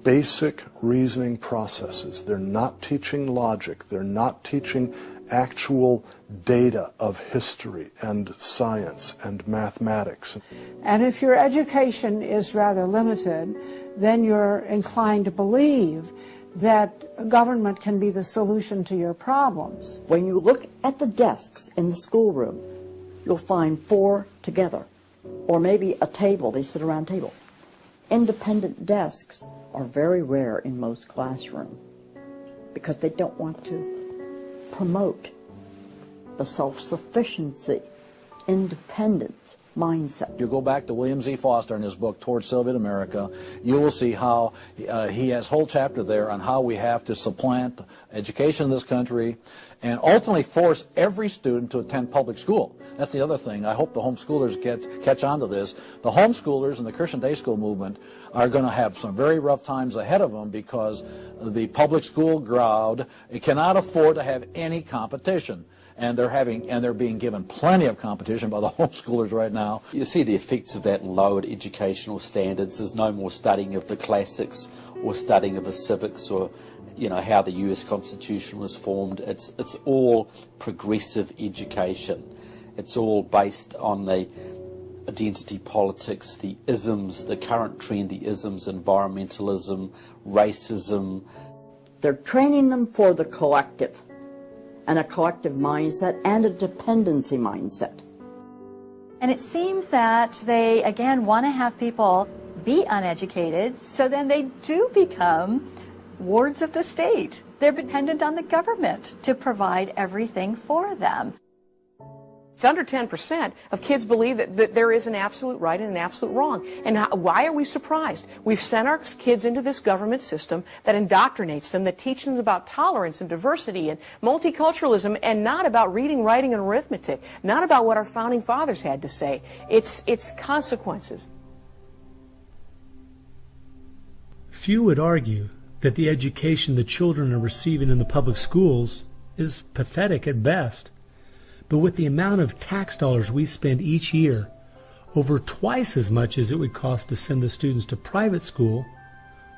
basic reasoning processes. They're not teaching logic. They're not teaching actual data of history and science and mathematics. And if your education is rather limited, then you're inclined to believe that government can be the solution to your problems. When you look at the desks in the schoolroom, you'll find 4 together, or maybe a table, they sit around a table. Independent desks are very rare in most classrooms because they don't want to promote the self-sufficiency, independence, mindset. You go back to William Z. Foster in his book, Toward Soviet America, you will see how he has a whole chapter there on how we have to supplant education in this country and ultimately force every student to attend public school. That's the other thing. I hope the homeschoolers catch on to this. The homeschoolers and the Christian day school movement are going to have some very rough times ahead of them because the public school crowd cannot afford to have any competition. And they're being given plenty of competition by the homeschoolers right now. You see the effects of that in lowered educational standards. There's no more studying of the classics or studying of the civics or, you know, how the US Constitution was formed. It's all progressive education. It's all based on the identity politics, the isms, the current trend, the isms, environmentalism, racism. They're training them for the collective, and a collective mindset and a dependency mindset. And it seems that they, again, want to have people be uneducated, so then they do become wards of the state. They're dependent on the government to provide everything for them. It's under 10% of kids believe that there is an absolute right and an absolute wrong. And why are we surprised? We've sent our kids into this government system that indoctrinates them, that teaches them about tolerance and diversity and multiculturalism, and not about reading, writing, and arithmetic, not about what our founding fathers had to say. It's consequences. Few would argue that the education the children are receiving in the public schools is pathetic at best. But with the amount of tax dollars we spend each year, over twice as much as it would cost to send the students to private school,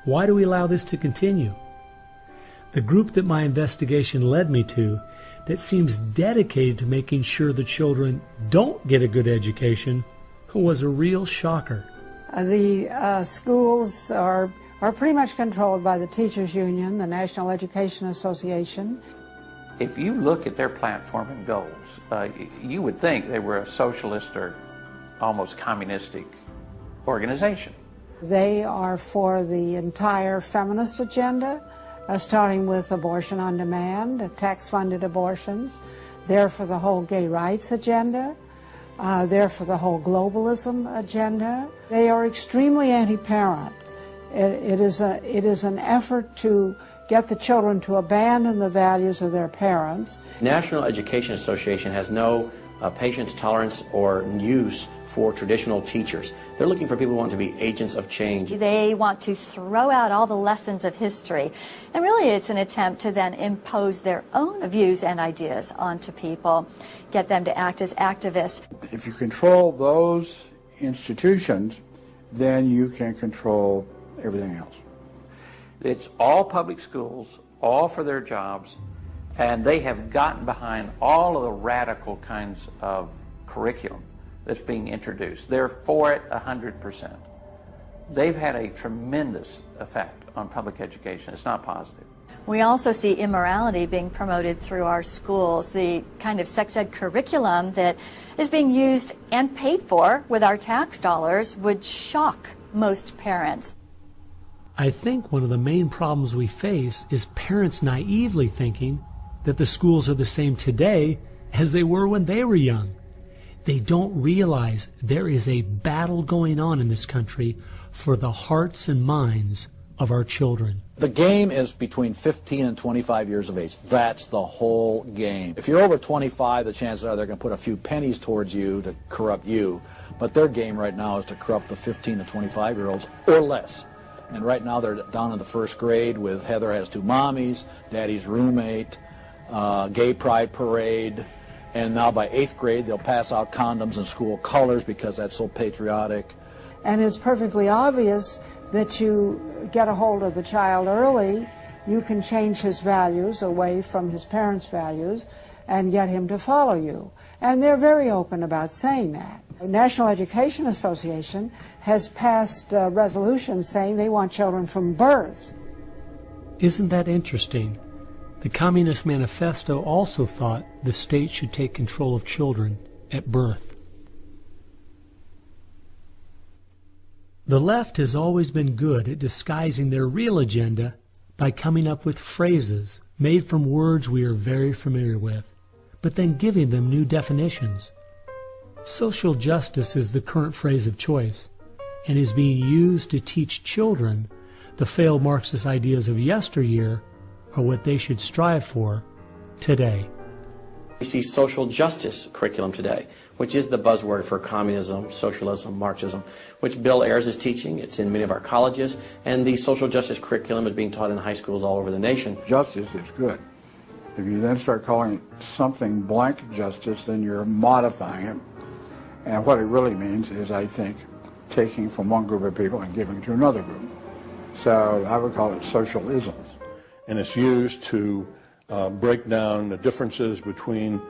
why do we allow this to continue? The group that my investigation led me to, that seems dedicated to making sure the children don't get a good education, was a real shocker. The schools are pretty much controlled by the Teachers Union, the National Education Association. If you look at their platform and goals, you would think they were a socialist or almost communistic organization. They are for the entire feminist agenda, starting with abortion on demand, tax-funded abortions. They're for the whole gay rights agenda. They're for the whole globalism agenda. They are extremely anti-parent. It is an effort to get the children to abandon the values of their parents. National Education Association has no patience, tolerance, or use for traditional teachers. They're looking for people who want to be agents of change. They want to throw out all the lessons of history, and really it's an attempt to then impose their own views and ideas onto people, get them to act as activists. If you control those institutions, then you can control everything else. It's all public schools, all for their jobs, and they have gotten behind all of the radical kinds of curriculum that's being introduced. They're for it 100%. They've had a tremendous effect on public education. It's not positive. We also see immorality being promoted through our schools. The kind of sex ed curriculum that is being used and paid for with our tax dollars would shock most parents. I think one of the main problems we face is parents naively thinking that the schools are the same today as they were when they were young. They don't realize there is a battle going on in this country for the hearts and minds of our children. The game is between 15 and 25 years of age. That's the whole game. If you're over 25, the chances are they're going to put a few pennies towards you to corrupt you. But their game right now is to corrupt the 15 to 25-year-olds or less. And right now they're down in the first grade with Heather has two mommies, Daddy's roommate, gay pride parade, and now by 8th grade they'll pass out condoms in school colors because that's so patriotic. And it's perfectly obvious that you get a hold of the child early, you can change his values away from his parents' values and get him to follow you. And they're very open about saying that. The National Education Association has passed resolutions saying they want children from birth. Isn't that interesting? The Communist Manifesto also thought the state should take control of children at birth. The left has always been good at disguising their real agenda by coming up with phrases made from words we are very familiar with, but then giving them new definitions. Social justice is the current phrase of choice and is being used to teach children the failed Marxist ideas of yesteryear are what they should strive for today. We see social justice curriculum today, which is the buzzword for communism, socialism, Marxism, which Bill Ayers is teaching. It's in many of our colleges, and the social justice curriculum is being taught in high schools all over the nation. Justice is good. If you then start calling something blank justice, then you're modifying it. And what it really means is, I think, taking from one group of people and giving to another group. So I would call it socialism. And it's used to break down the differences between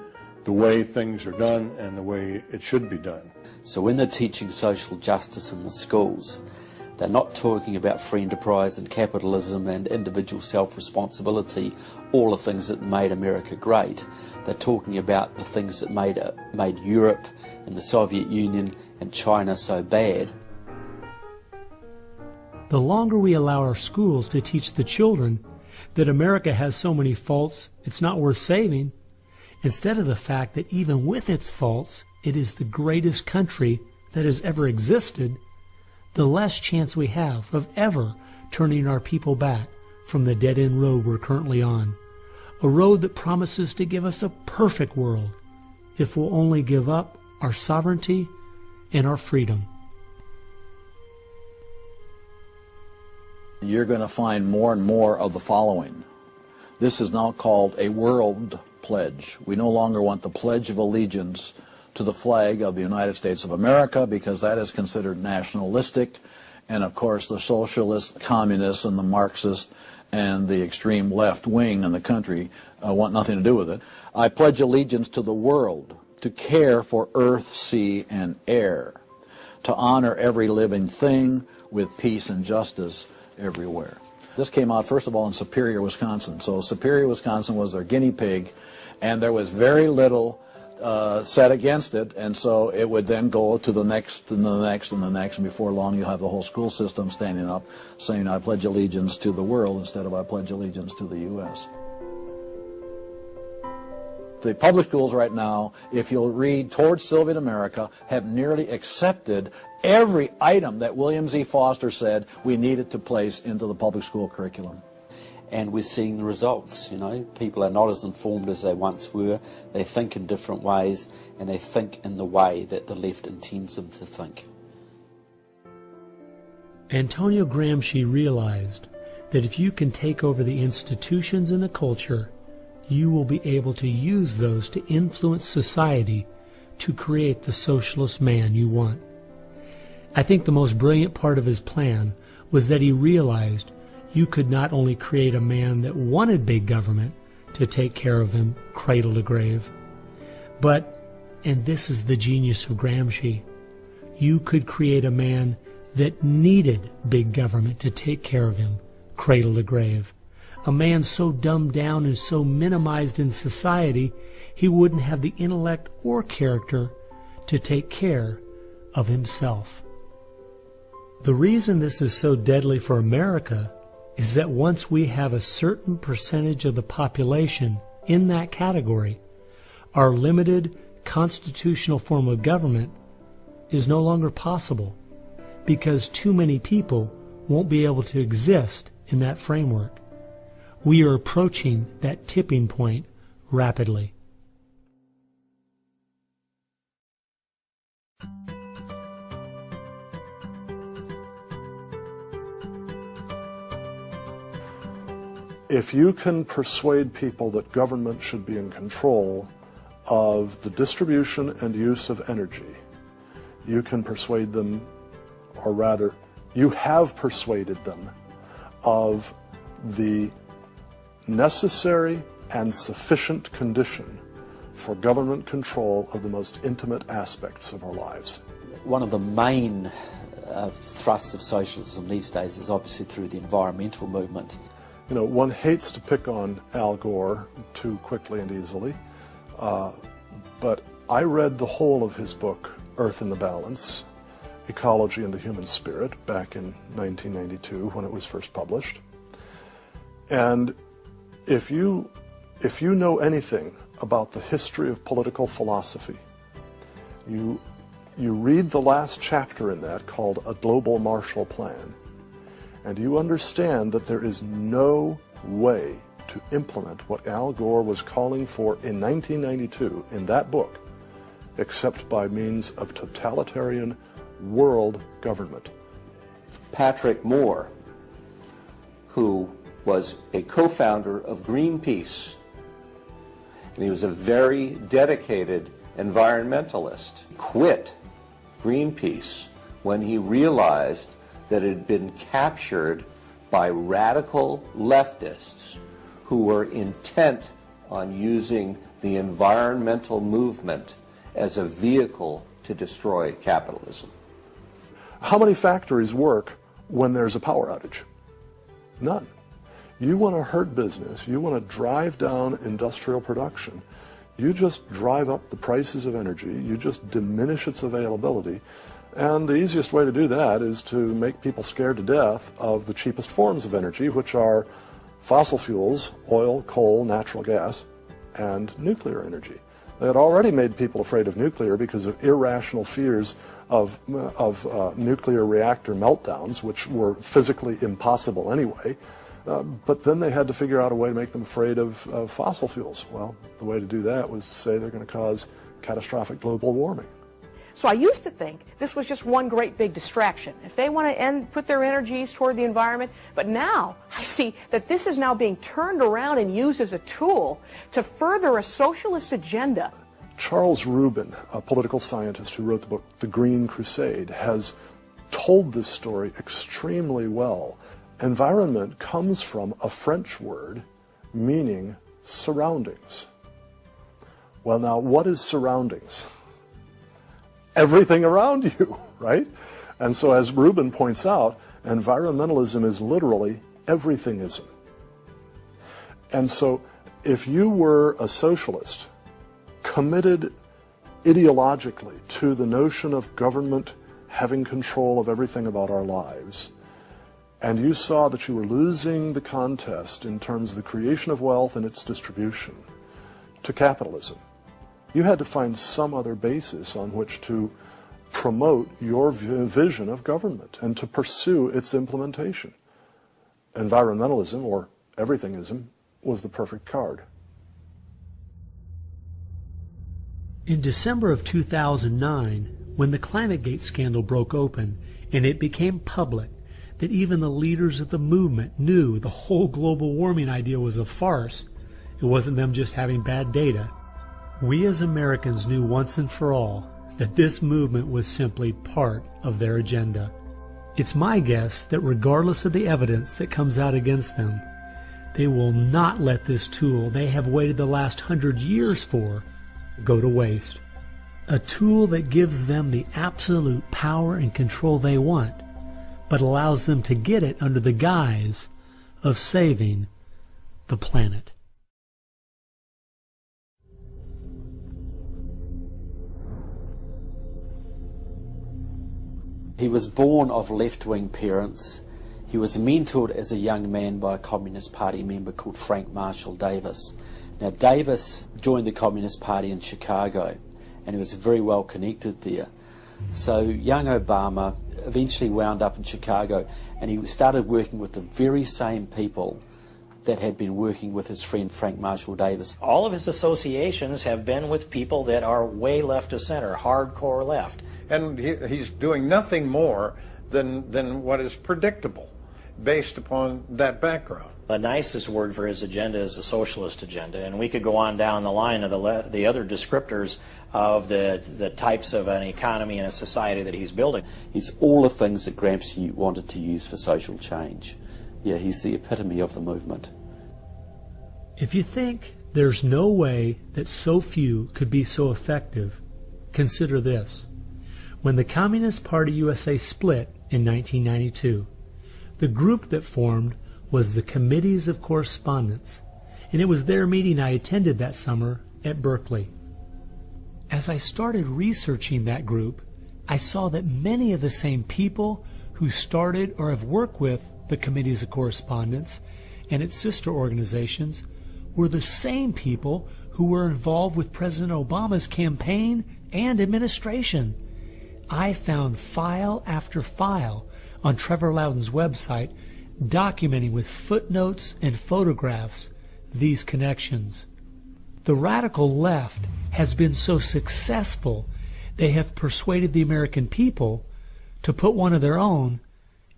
the way things are done and the way it should be done. So when they're teaching social justice in the schools, they're not talking about free enterprise and capitalism and individual self-responsibility, all the things that made America great. They're talking about the things that made Europe and the Soviet Union and China so bad. The longer we allow our schools to teach the children that America has so many faults it's not worth saving, instead of the fact that even with its faults, it is the greatest country that has ever existed, the less chance we have of ever turning our people back from the dead-end road we're currently on, a road that promises to give us a perfect world if we'll only give up our sovereignty and our freedom. You're going to find more and more of the following. This is now called a world pledge. We no longer want the Pledge of Allegiance to the flag of the United States of America because that is considered nationalistic, and of course the socialists, communists, and the Marxists and the extreme left wing in the country want nothing to do with it. I pledge allegiance to the world, to care for earth, sea, and air, to honor every living thing with peace and justice everywhere. This came out, first of all, in Superior, Wisconsin. So Superior, Wisconsin was their guinea pig, and there was very little said against it, and so it would then go to the next and the next and the next, and before long you'll have the whole school system standing up saying, I pledge allegiance to the world instead of I pledge allegiance to the U.S. The public schools right now, if you'll read Towards Soviet America, have nearly accepted every item that William Z. Foster said we needed to place into the public school curriculum. And we're seeing the results, you know. People are not as informed as they once were. They think in different ways, and they think in the way that the left intends them to think. Antonio Gramsci realized that if you can take over the institutions in a culture, you will be able to use those to influence society to create the socialist man you want. I think the most brilliant part of his plan was that he realized you could not only create a man that wanted big government to take care of him cradle to grave, but, and this is the genius of Gramsci, you could create a man that needed big government to take care of him cradle to grave. A man so dumbed down and so minimized in society, he wouldn't have the intellect or character to take care of himself. The reason this is so deadly for America is that once we have a certain percentage of the population in that category, our limited constitutional form of government is no longer possible because too many people won't be able to exist in that framework. We are approaching that tipping point rapidly. If you can persuade people that government should be in control of the distribution and use of energy, you can persuade them, or rather, you have persuaded them of the necessary and sufficient condition for government control of the most intimate aspects of our lives. One of the main thrusts of socialism these days is obviously through the environmental movement. You know, one hates to pick on Al Gore too quickly and easily, but I read the whole of his book, Earth in the Balance, Ecology and the Human Spirit, back in 1992 when it was first published. And if you know anything about the history of political philosophy, You read the last chapter in that called A Global Marshall Plan, and you understand that there is no way to implement what Al Gore was calling for in 1992 in that book, except by means of totalitarian world government. Patrick Moore, who was a co-founder of Greenpeace, and he was a very dedicated environmentalist, quit Greenpeace when he realized that it had been captured by radical leftists who were intent on using the environmental movement as a vehicle to destroy capitalism. How many factories work when there's a power outage? None. You want to hurt business, you want to drive down industrial production, you just drive up the prices of energy, you just diminish its availability, and the easiest way to do that is to make people scared to death of the cheapest forms of energy, which are fossil fuels, oil, coal, natural gas, and nuclear energy. They had already made people afraid of nuclear because of irrational fears of nuclear reactor meltdowns, which were physically impossible anyway. But then they had to figure out a way to make them afraid of fossil fuels. Well, the way to do that was to say they're going to cause catastrophic global warming. So I used to think this was just one great big distraction. If they want to put their energies toward the environment, but now I see that this is now being turned around and used as a tool to further a socialist agenda. Charles Rubin, a political scientist who wrote the book The Green Crusade, has told this story extremely well. Environment comes from a French word meaning surroundings. Well, now, what is surroundings? Everything around you, right? And so, as Rubin points out, environmentalism is literally everythingism. And so, if you were a socialist committed ideologically to the notion of government having control of everything about our lives, and you saw that you were losing the contest in terms of the creation of wealth and its distribution to capitalism, you had to find some other basis on which to promote your vision of government and to pursue its implementation. Environmentalism, or everythingism, was the perfect card. In December of 2009, when the ClimateGate scandal broke open and it became public that even the leaders of the movement knew the whole global warming idea was a farce, it wasn't them just having bad data, we as Americans knew once and for all that this movement was simply part of their agenda. It's my guess that regardless of the evidence that comes out against them, they will not let this tool they have waited the last 100 years for go to waste. A tool that gives them the absolute power and control they want, but allows them to get it under the guise of saving the planet. He was born of left-wing parents. He was mentored as a young man by a Communist Party member called Frank Marshall Davis. Now, Davis joined the Communist Party in Chicago, and he was very well connected there. So young Obama eventually wound up in Chicago, and he started working with the very same people that had been working with his friend Frank Marshall Davis. All of his associations have been with people that are way left of center, hardcore left. And he's doing nothing more than what is predictable based upon that background. The nicest word for his agenda is the socialist agenda, and we could go on down the line of the other descriptors of the types of an economy and a society that he's building. It's all the things that Gramsci wanted to use for social change. Yeah, he's the epitome of the movement. If you think there's no way that so few could be so effective, consider this. When the Communist Party USA split in 1992, the group that formed was the Committees of Correspondence, and it was their meeting I attended that summer at Berkeley. As I started researching that group, I saw that many of the same people who started or have worked with the Committees of Correspondence and its sister organizations were the same people who were involved with President Obama's campaign and administration. I found file after file on Trevor Loudon's website documenting with footnotes and photographs these connections. The radical left has been so successful they have persuaded the American people to put one of their own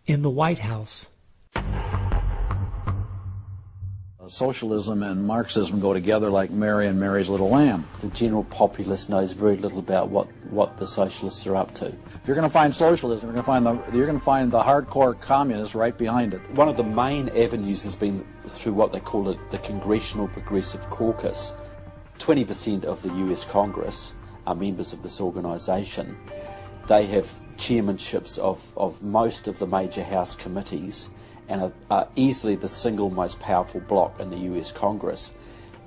in the White House. Socialism and Marxism go together like Mary and Mary's little lamb. The general populace knows very little about what the socialists are up to. If you're going to find socialism, you're going to find the hardcore communists right behind it. One of the main avenues has been through what they call the Congressional Progressive Caucus. 20% of the US Congress are members of this organisation. They have chairmanships of most of the major House committees and are easily the single most powerful bloc in the US Congress.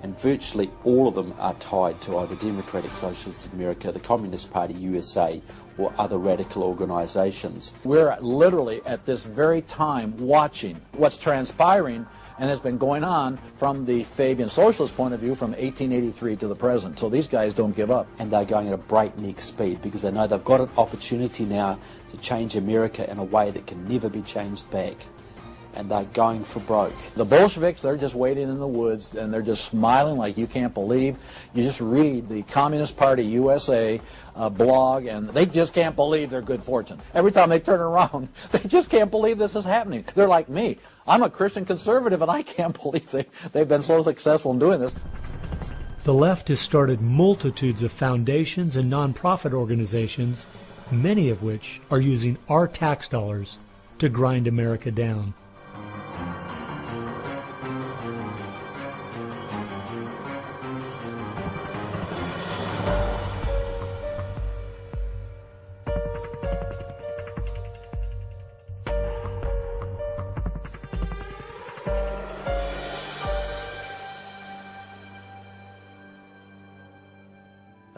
And virtually all of them are tied to either Democratic Socialists of America, the Communist Party USA, or other radical organisations. We're literally at this very time watching what's transpiring and has been going on from the Fabian socialist point of view from 1883 to the present. So these guys don't give up. And they're going at a breakneck speed because they know they've got an opportunity now to change America in a way that can never be changed back. And they're going for broke. The Bolsheviks, they're just waiting in the woods and they're just smiling like you can't believe. You just read the Communist Party USA blog and they just can't believe their good fortune. Every time they turn around, they just can't believe this is happening. They're like me. I'm a Christian conservative and I can't believe they've been so successful in doing this. The left has started multitudes of foundations and nonprofit organizations, many of which are using our tax dollars to grind America down.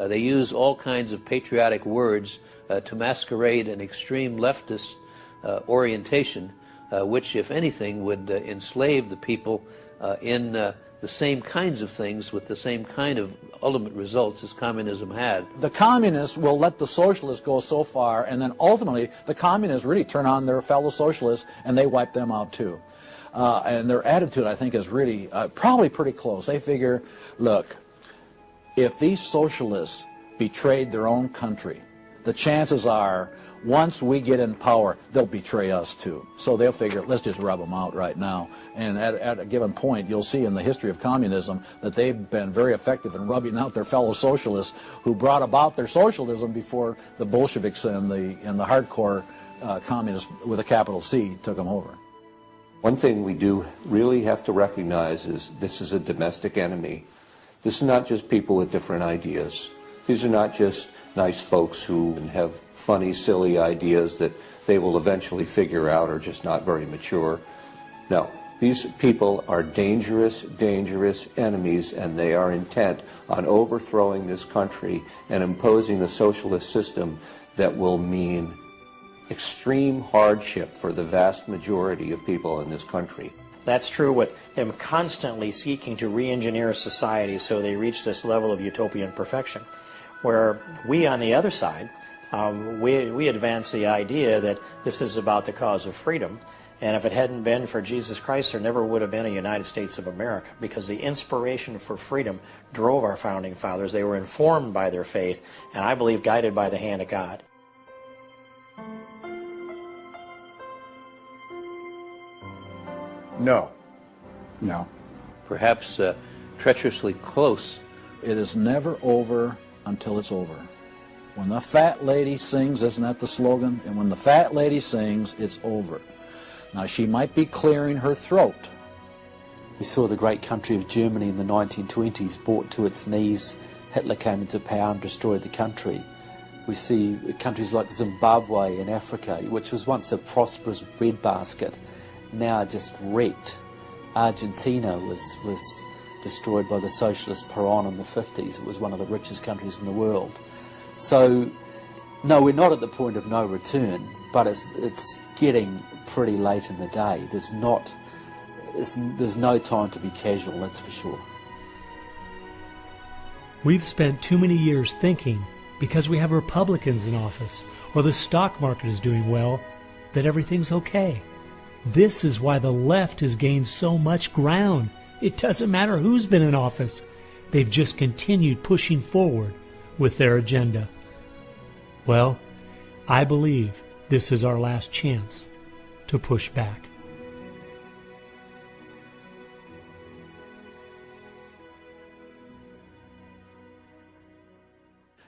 They use all kinds of patriotic words to masquerade an extreme leftist orientation, which, if anything, would enslave the people in the same kinds of things with the same kind of ultimate results as communism had. The communists will let the socialists go so far, and then ultimately the communists really turn on their fellow socialists and they wipe them out too. And their attitude, I think, is really probably pretty close. They figure, look, if these socialists betrayed their own country, the chances are, once we get in power, they'll betray us too. So they'll figure, let's just rub them out right now. And at a given point, you'll see in the history of communism that they've been very effective in rubbing out their fellow socialists who brought about their socialism before the Bolsheviks and the hardcore communists with a capital C took them over. One thing we do really have to recognize is this is a domestic enemy. This is not just people with different ideas. These are not just nice folks who have funny, silly ideas that they will eventually figure out are just not very mature. No, these people are dangerous, dangerous enemies, and they are intent on overthrowing this country and imposing a socialist system that will mean extreme hardship for the vast majority of people in this country. That's true with them constantly seeking to re-engineer society so they reach this level of utopian perfection. Where we, on the other side, we advance the idea that this is about the cause of freedom, and if it hadn't been for Jesus Christ, there never would have been a United States of America, because the inspiration for freedom drove our founding fathers. They were informed by their faith, and I believe guided by the hand of God. No. No. Perhaps treacherously close. It is never over until it's over. When the fat lady sings, isn't that the slogan? And when the fat lady sings, it's over. Now, she might be clearing her throat. We saw the great country of Germany in the 1920s brought to its knees. Hitler came into power and destroyed the country. We see countries like Zimbabwe in Africa, which was once a prosperous breadbasket, now just wrecked. Argentina was destroyed by the socialist Perón in the 50s. It was one of the richest countries in the world. So, no, we're not at the point of no return, but it's getting pretty late in the day. There's no time to be casual, that's for sure. We've spent too many years thinking because we have Republicans in office or the stock market is doing well that everything's okay. This is why the left has gained so much ground. It doesn't matter who's been in office. They've just continued pushing forward with their agenda. Well, I believe this is our last chance to push back.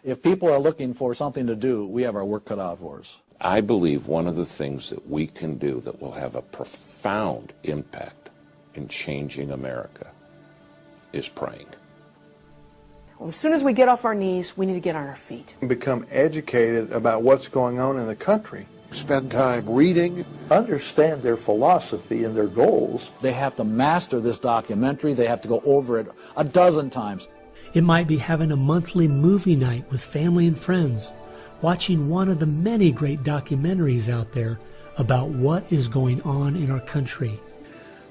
If people are looking for something to do, we have our work cut out for us. I believe one of the things that we can do that will have a profound impact in changing America is praying. As soon as we get off our knees, we need to get on our feet. Become educated about what's going on in the country. Spend time reading, understand their philosophy and their goals. They have to master this documentary. They have to go over it a dozen times. It might be having a monthly movie night with family and friends, watching one of the many great documentaries out there about what is going on in our country.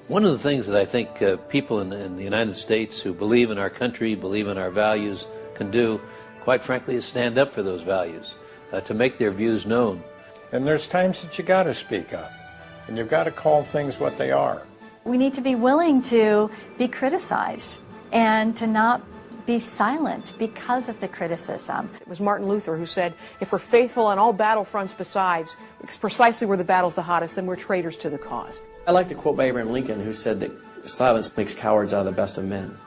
One of the things that I think people in the United States who believe in our country, believe in our values, can do, quite frankly, is stand up for those values, to make their views known. And there's times that you got to speak up, and you've got to call things what they are. We need to be willing to be criticized and to not be silent because of the criticism. It was Martin Luther who said, if we're faithful on all battlefronts besides, it's precisely where the battle's the hottest, then we're traitors to the cause. I like the quote by Abraham Lincoln, who said that silence makes cowards out of the best of men.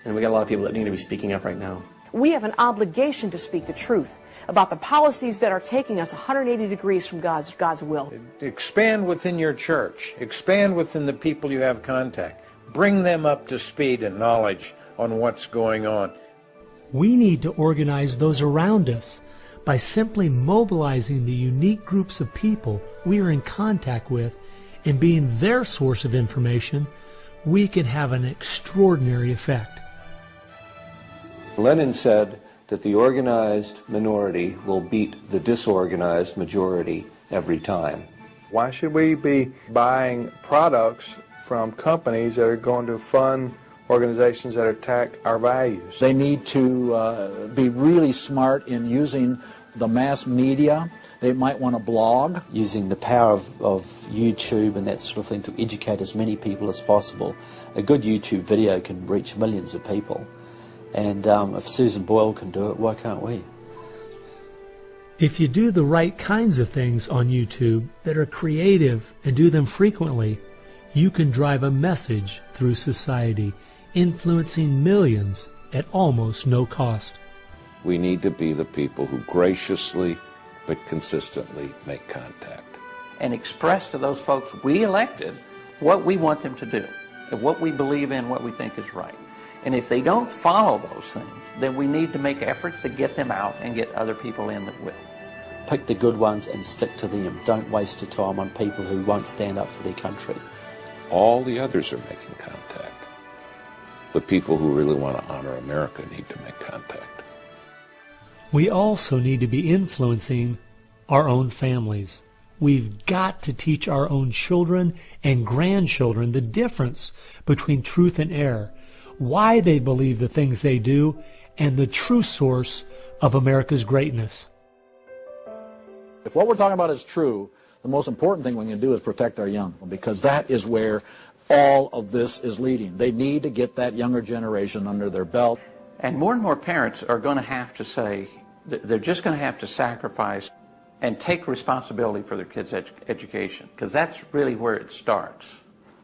And we got a lot of people that need to be speaking up right now. We have an obligation to speak the truth about the policies that are taking us 180 degrees from God's will. Expand within your church. Expand within the people you have contact. Bring them up to speed and knowledge on what's going on. We need to organize those around us by simply mobilizing the unique groups of people we are in contact with and being their source of information. We can have an extraordinary effect. Lenin said that the organized minority will beat the disorganized majority every time. Why should we be buying products from companies that are going to fund organizations that attack our values? They need to be really smart in using the mass media. They might want to blog. Using the power of YouTube and that sort of thing to educate as many people as possible. A good YouTube video can reach millions of people. And if Susan Boyle can do it, why can't we? If you do the right kinds of things on YouTube that are creative and do them frequently, you can drive a message through society, influencing millions at almost no cost. We need to be the people who graciously but consistently make contact. And express to those folks we elected what we want them to do, and what we believe in, what we think is right. And if they don't follow those things, then we need to make efforts to get them out and get other people in that will. Pick the good ones and stick to them. Don't waste your time on people who won't stand up for their country. All the others are making contact. The people who really want to honor America need to make contact. We also need to be influencing our own families. We've got to teach our own children and grandchildren the difference between truth and error, why they believe the things they do, and the true source of America's greatness. If what we're talking about is true, the most important thing we can do is protect our young, because that is where all of this is leading. They need to get that younger generation under their belt. And more parents are going to have to say, they're just going to have to sacrifice and take responsibility for their kids' education, because that's really where it starts,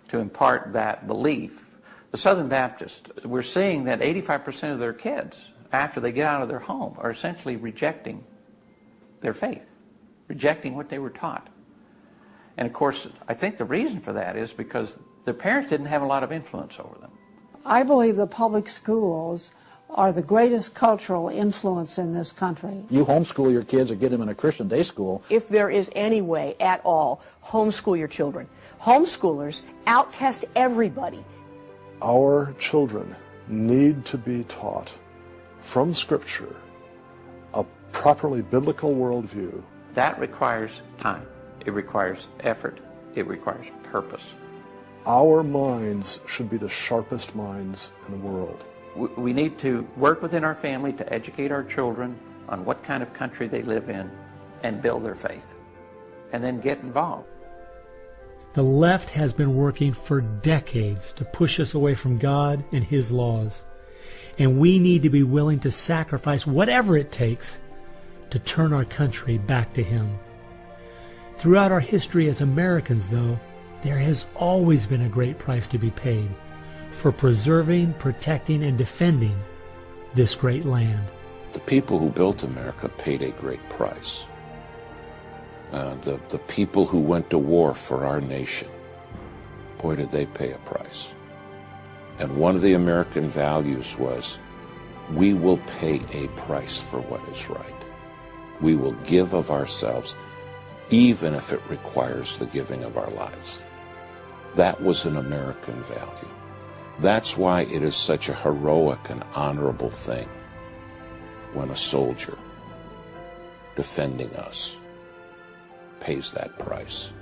to impart that belief. The Southern Baptists, we're seeing that 85% of their kids, after they get out of their home, are essentially rejecting their faith, rejecting what they were taught. And of course, I think the reason for that is because their parents didn't have a lot of influence over them. I believe the public schools are the greatest cultural influence in this country. You homeschool your kids or get them in a Christian day school. If there is any way at all, homeschool your children. Homeschoolers out-test everybody. Our children need to be taught from Scripture a properly biblical worldview. That requires time. It requires effort. It requires purpose. Our minds should be the sharpest minds in the world. We need to work within our family to educate our children on what kind of country they live in and build their faith, and then get involved. The left has been working for decades to push us away from God and His laws, and we need to be willing to sacrifice whatever it takes to turn our country back to Him. Throughout our history as Americans, though, there has always been a great price to be paid for preserving, protecting, and defending this great land. The people who built America paid a great price. The people who went to war for our nation, boy, did they pay a price. And one of the American values was, we will pay a price for what is right. We will give of ourselves, even if it requires the giving of our lives. That was an American value. That's why it is such a heroic and honorable thing when a soldier defending us pays that price.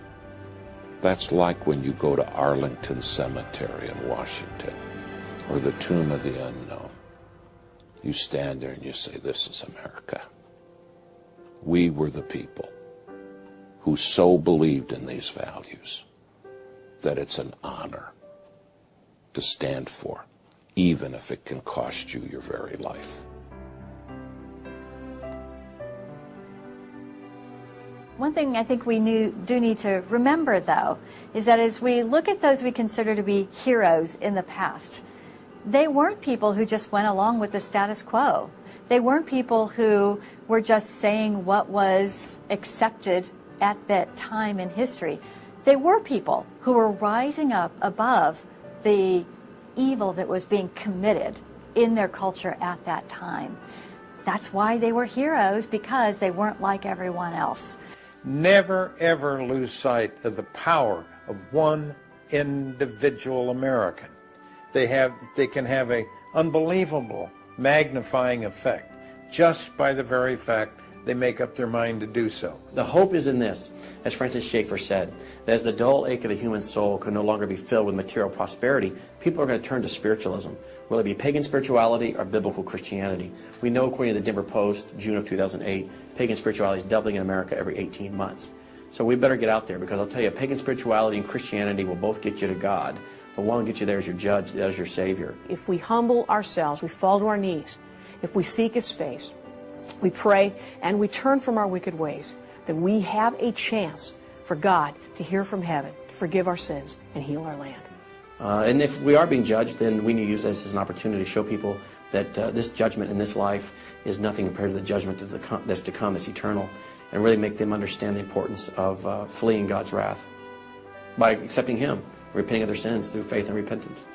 That's like when you go to Arlington Cemetery in Washington, or the Tomb of the Unknown. You stand there and you say, this is America. We were the people who so believed in these values that it's an honor to stand for, even if it can cost you your very life. One thing I think we do need to remember, though, is that as we look at those we consider to be heroes in the past, they weren't people who just went along with the status quo. They weren't people who were just saying what was accepted at that time in history. They were people who were rising up above the evil that was being committed in their culture at that time. That's why they were heroes, because they weren't like everyone else. Never, ever lose sight of the power of one individual American. They can have an unbelievable magnifying effect just by the very fact they make up their mind to do so. The hope is in this, as Francis Schaeffer said, that as the dull ache of the human soul can no longer be filled with material prosperity, people are going to turn to spiritualism, whether it be pagan spirituality or biblical Christianity. We know, according to the Denver Post, June of 2008, pagan spirituality is doubling in America every 18 months. So we better get out there, because I'll tell you, pagan spirituality and Christianity will both get you to God, but one will get you there as your judge, as your Savior. If we humble ourselves, we fall to our knees, if we seek His face, we pray, and we turn from our wicked ways, then we have a chance for God to hear from heaven, to forgive our sins, and heal our land. And if we are being judged, then we need to use this as an opportunity to show people that this judgment in this life is nothing compared to the judgment that's to come, that's eternal, and really make them understand the importance of fleeing God's wrath by accepting Him, repenting of their sins through faith and repentance.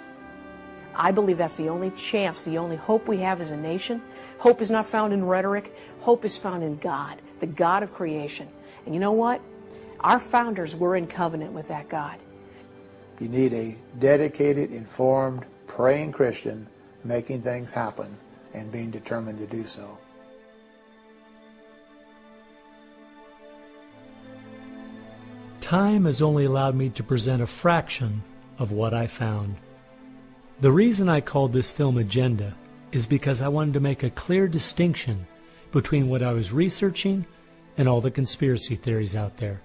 I believe that's the only chance, the only hope we have as a nation. Hope is not found in rhetoric. Hope is found in God, the God of creation. And you know what? Our founders were in covenant with that God. You need a dedicated, informed, praying Christian making things happen and being determined to do so. Time has only allowed me to present a fraction of what I found. The reason I called this film Agenda is because I wanted to make a clear distinction between what I was researching and all the conspiracy theories out there.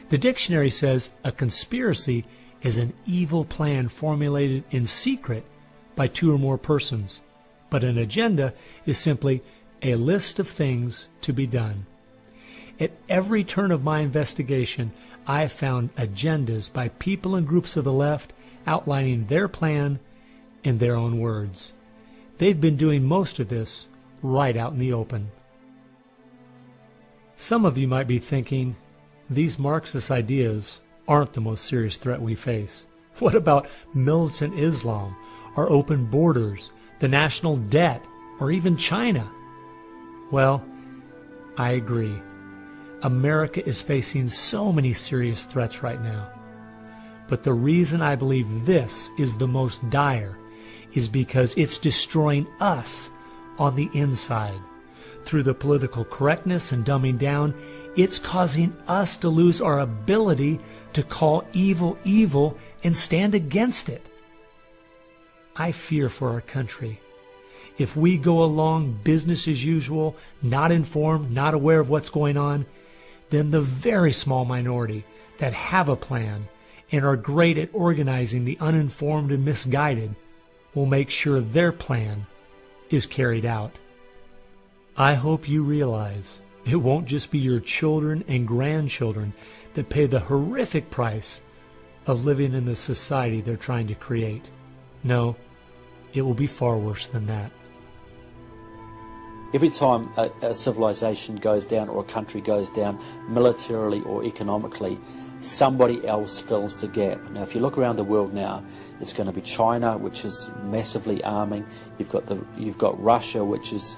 The dictionary says a conspiracy is an evil plan formulated in secret by two or more persons, but an agenda is simply a list of things to be done. At every turn of my investigation, I have found agendas by people and groups of the left outlining their plan in their own words. They've been doing most of this right out in the open. Some of you might be thinking, these Marxist ideas aren't the most serious threat we face. What about militant Islam, our open borders, the national debt, or even China? Well, I agree. America is facing so many serious threats right now. But the reason I believe this is the most dire is because it's destroying us on the inside. Through the political correctness and dumbing down, it's causing us to lose our ability to call evil evil and stand against it. I fear for our country If we go along business as usual, not informed, not aware of what's going on, then the very small minority that have a plan and are great at organizing the uninformed and misguided will make sure their plan is carried out. I hope you realize it won't just be your children and grandchildren that pay the horrific price of living in the society they're trying to create. No, it will be far worse than that. Every time a civilization goes down or a country goes down militarily or economically, somebody else fills the gap. Now, if you look around the world now, it's going to be China, which is massively arming. You've got Russia, which is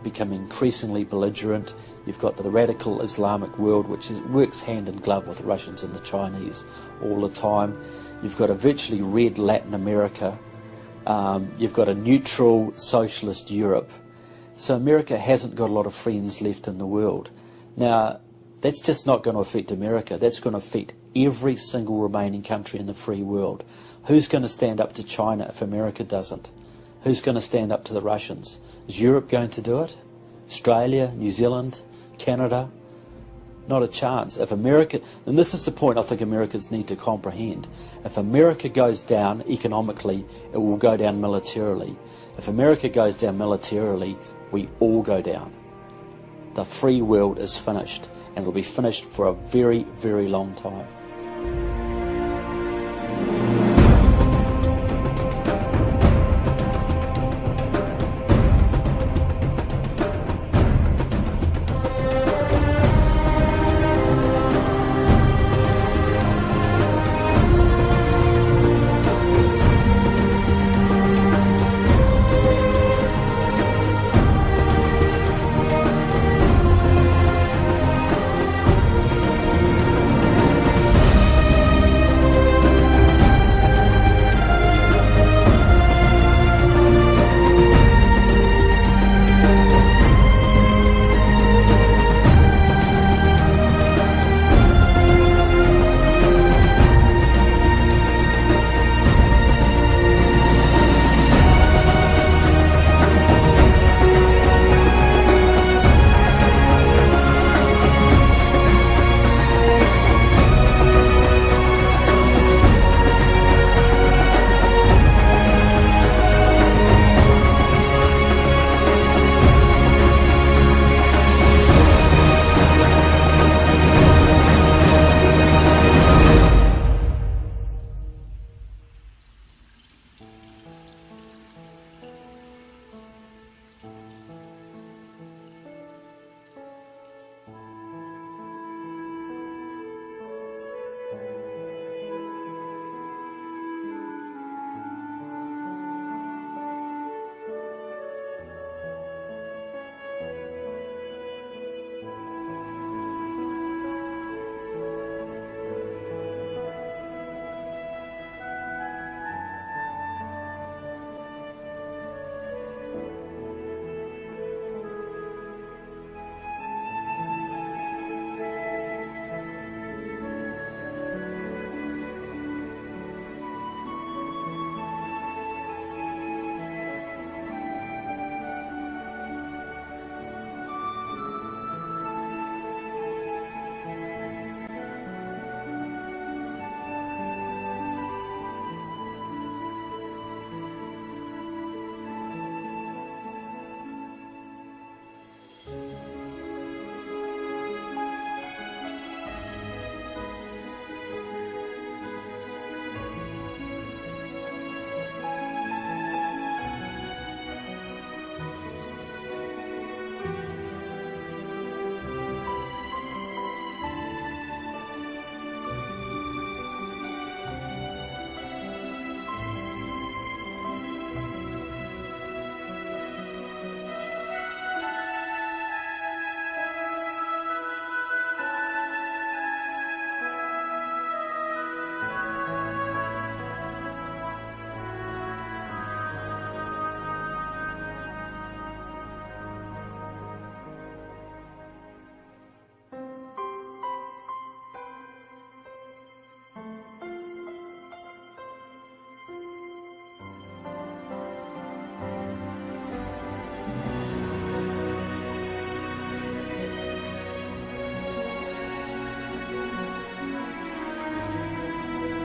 becoming increasingly belligerent. You've got the radical Islamic world, which works hand in glove with the Russians and the Chinese all the time. You've got a virtually red Latin America. You've got a neutral socialist Europe. So America hasn't got a lot of friends left in the world. Now, that's just not going to affect America. That's going to affect every single remaining country in the free world. Who's going to stand up to China if America doesn't? Who's going to stand up to the Russians? Is Europe going to do it? Australia, New Zealand, Canada? Not a chance. If America, and this is the point I think Americans need to comprehend, if America goes down economically, it will go down militarily. If America goes down militarily, we all go down. The free world is finished, and it will be finished for a very, very long time.